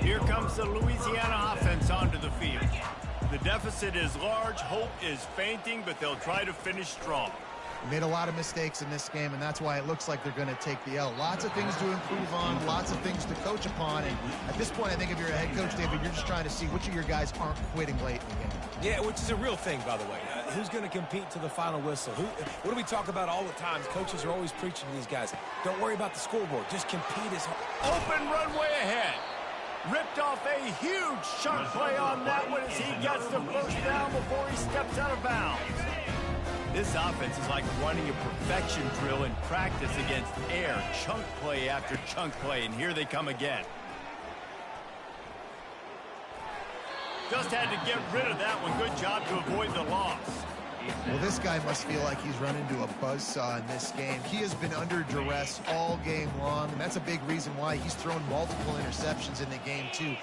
Here comes the Louisiana offense onto the field. The deficit is large, hope is fainting, but they'll try to finish strong. Made a lot of mistakes in this game, and that's why it looks like they're going to take the L. Lots of things to improve on, lots of things to coach upon, and at this point, I think if you're a head coach, David, you're just trying to see which of your guys aren't quitting late in the game. Yeah, which is a real thing, by the way. Who's going to compete to the final whistle? What do we talk about all the time? Coaches are always preaching to these guys. Don't worry about the scoreboard. Just compete as hard. Open runway ahead. Ripped off a huge sharp play on that one as he gets the first down before he steps out of bounds. This offense is like running a perfection drill in practice against air. Chunk play after chunk play, and here they come again. Just had to get rid of that one. Good job to avoid the loss. Well, this guy must feel like he's run into a buzzsaw in this game. He has been under duress all game long, and that's a big reason why he's thrown multiple interceptions in the game, too.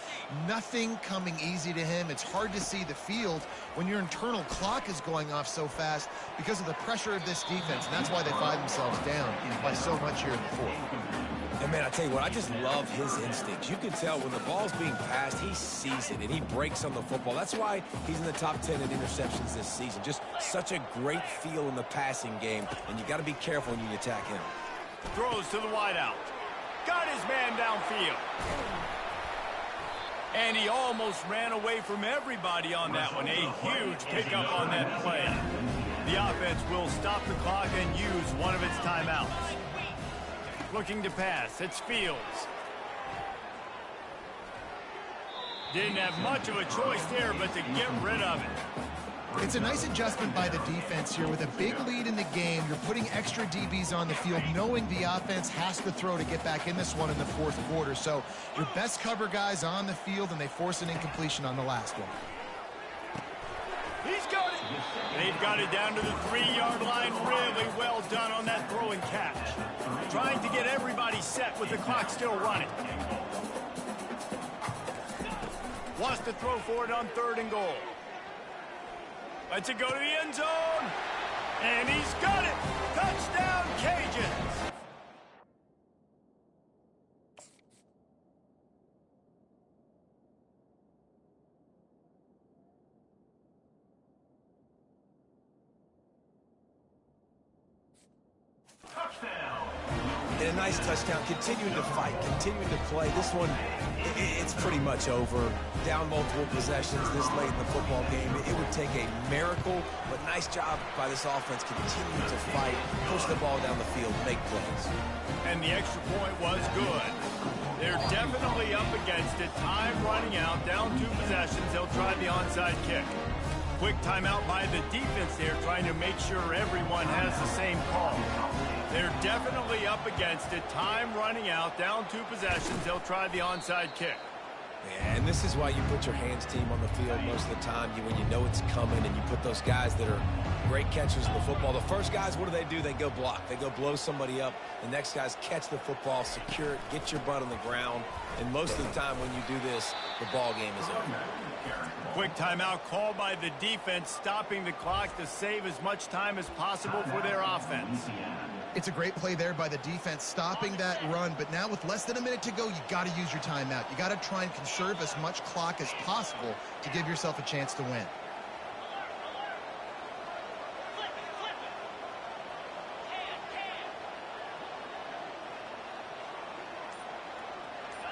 Nothing coming easy to him. It's hard to see the field when your internal clock is going off so fast because of the pressure of this defense, and that's why they find themselves down by so much here in the fourth. And, man, I tell you what, I just love his instincts. You can tell when the ball's being passed, he sees it, and he breaks on the football. That's why he's in the top 10 in interceptions this season. Just such a great feel in the passing game, and you got to be careful when you attack him. Throws to the wideout. Got his man downfield. And he almost ran away from everybody on that one. A huge pickup on that play. The offense will stop the clock and use one of its timeouts. Looking to pass. It's Fields. Didn't have much of a choice there, but to get rid of it. It's a nice adjustment by the defense here. With a big lead in the game, you're putting extra DBs on the field, knowing the offense has to throw to get back in this one in the fourth quarter. So your best cover guys on the field, and they force an incompletion on the last one. He's got it. They've got it down to the 3-yard line. Really well done on that throw and catch. Trying to get everybody set with the clock still running. Wants to throw for it on 3rd and goal. Lets it go to the end zone. And he's got it. Touchdown, Cajuns. And a nice touchdown, continuing to fight, continuing to play. This one, it's pretty much over. Down multiple possessions this late in the football game. It would take a miracle, but nice job by this offense continuing to fight, push the ball down the field, make plays. And the extra point was good. They're definitely up against it. Time running out, down 2 possessions. They'll try the onside kick. Quick timeout by the defense there, trying to make sure everyone has the same call. They're definitely up against it. Time running out, down 2 possessions. They'll try the onside kick. Yeah, and this is why you put your hands team on the field most of the time. When you know it's coming, and you put those guys that are great catchers in the football. The first guys, what do? They go block. They go blow somebody up. The next guys catch the football, secure it, get your butt on the ground. And most of the time when you do this, the ball game is over. Quick timeout called by the defense, stopping the clock to save as much time as possible for their offense. It's a great play there by the defense, stopping that run. But now with less than a minute to go, you got to use your timeout. You got to try and conserve as much clock as possible to give yourself a chance to win.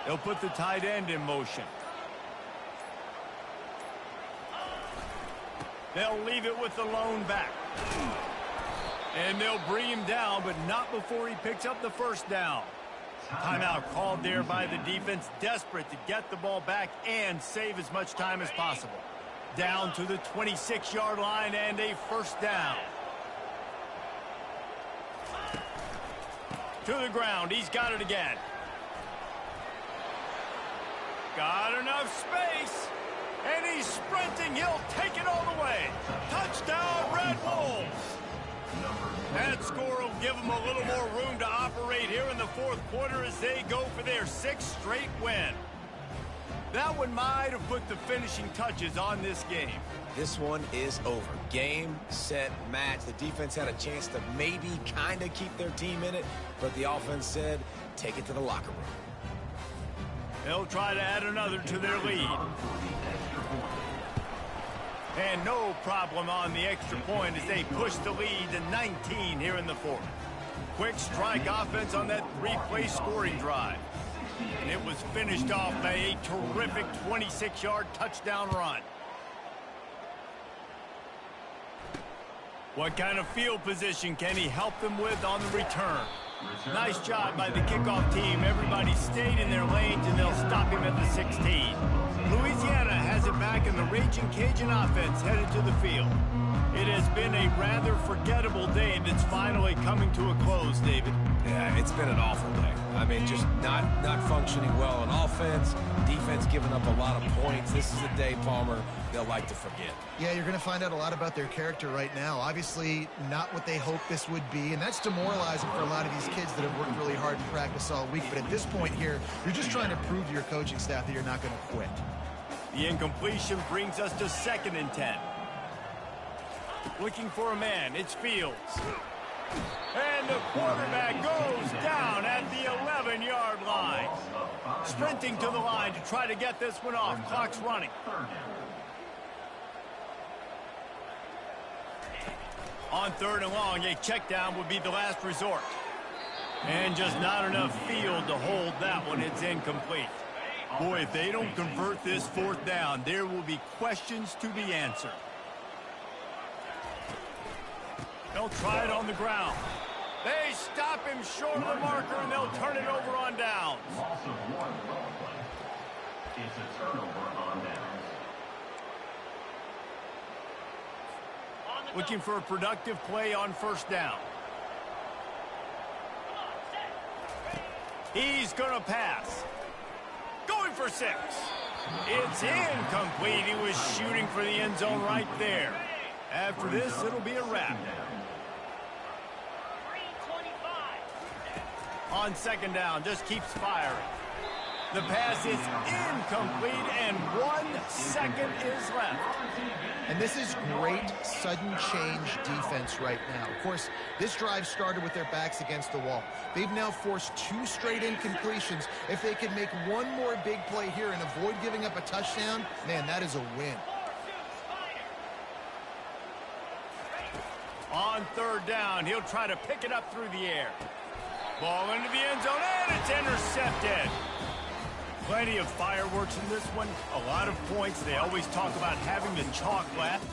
They'll put the tight end in motion. They'll leave it with the lone back. And they'll bring him down, but not before he picks up the first down. Timeout called there by the defense, desperate to get the ball back and save as much time as possible. Down to the 26-yard line and a first down. To the ground, he's got it again. Got enough space. And he's sprinting. He'll take it all the way. Touchdown, Red Wolves. That score will give them a little more room to operate here in the fourth quarter as they go for their 6th straight win. That one might have put the finishing touches on this game. This one is over. Game, set, match. The defense had a chance to maybe kind of keep their team in it, but the offense said, take it to the locker room. They'll try to add another to their lead. And no problem on the extra point as they push the lead to 19 here in the fourth. Quick strike offense on that 3-play scoring drive. And it was finished off by a terrific 26-yard touchdown run. What kind of field position can he help them with on the return? Nice job by the kickoff team. Everybody stayed in their lanes, and they'll stop him at the 16. Louisiana has it back, in the Raging Cajun offense headed to the field. It has been a rather forgettable day that's finally coming to a close, David. Yeah, it's been an awful day. I mean, just not functioning well on offense, defense giving up a lot of points. This is a day, Palmer, they'll like to forget. Yeah, you're going to find out a lot about their character right now. Obviously, not what they hoped this would be, and that's demoralizing for a lot of these kids that have worked really hard in practice all week. But at this point here, you're just trying to prove to your coaching staff that you're not going to quit. The incompletion brings us to 2nd and 10. Looking for a man, it's Fields. And the quarterback goes down at the 11-yard line. Sprinting to the line to try to get this one off. Clock's running. On 3rd and long, a check down would be the last resort. And just not enough field to hold that one. It's incomplete. Boy, if they don't convert this 4th down, there will be questions to be answered. They'll try it on the ground. They stop him short of the marker, and they'll turn it over on downs. Loss of 1 play. It's a turnover on downs. Looking for a productive play on 1st down. He's going to pass. Going for 6. It's incomplete. He was shooting for the end zone right there. After this, it'll be a wrap. On 2nd down, just keeps firing. The pass is incomplete, and 1 second is left. And this is great sudden change defense right now. Of course, this drive started with their backs against the wall. They've now forced 2 straight incompletions. If they can make one more big play here and avoid giving up a touchdown, man, that is a win. On 3rd down, he'll try to pick it up through the air. Ball into the end zone, and it's intercepted. Plenty of fireworks in this one. A lot of points. They always talk about having the chalk left.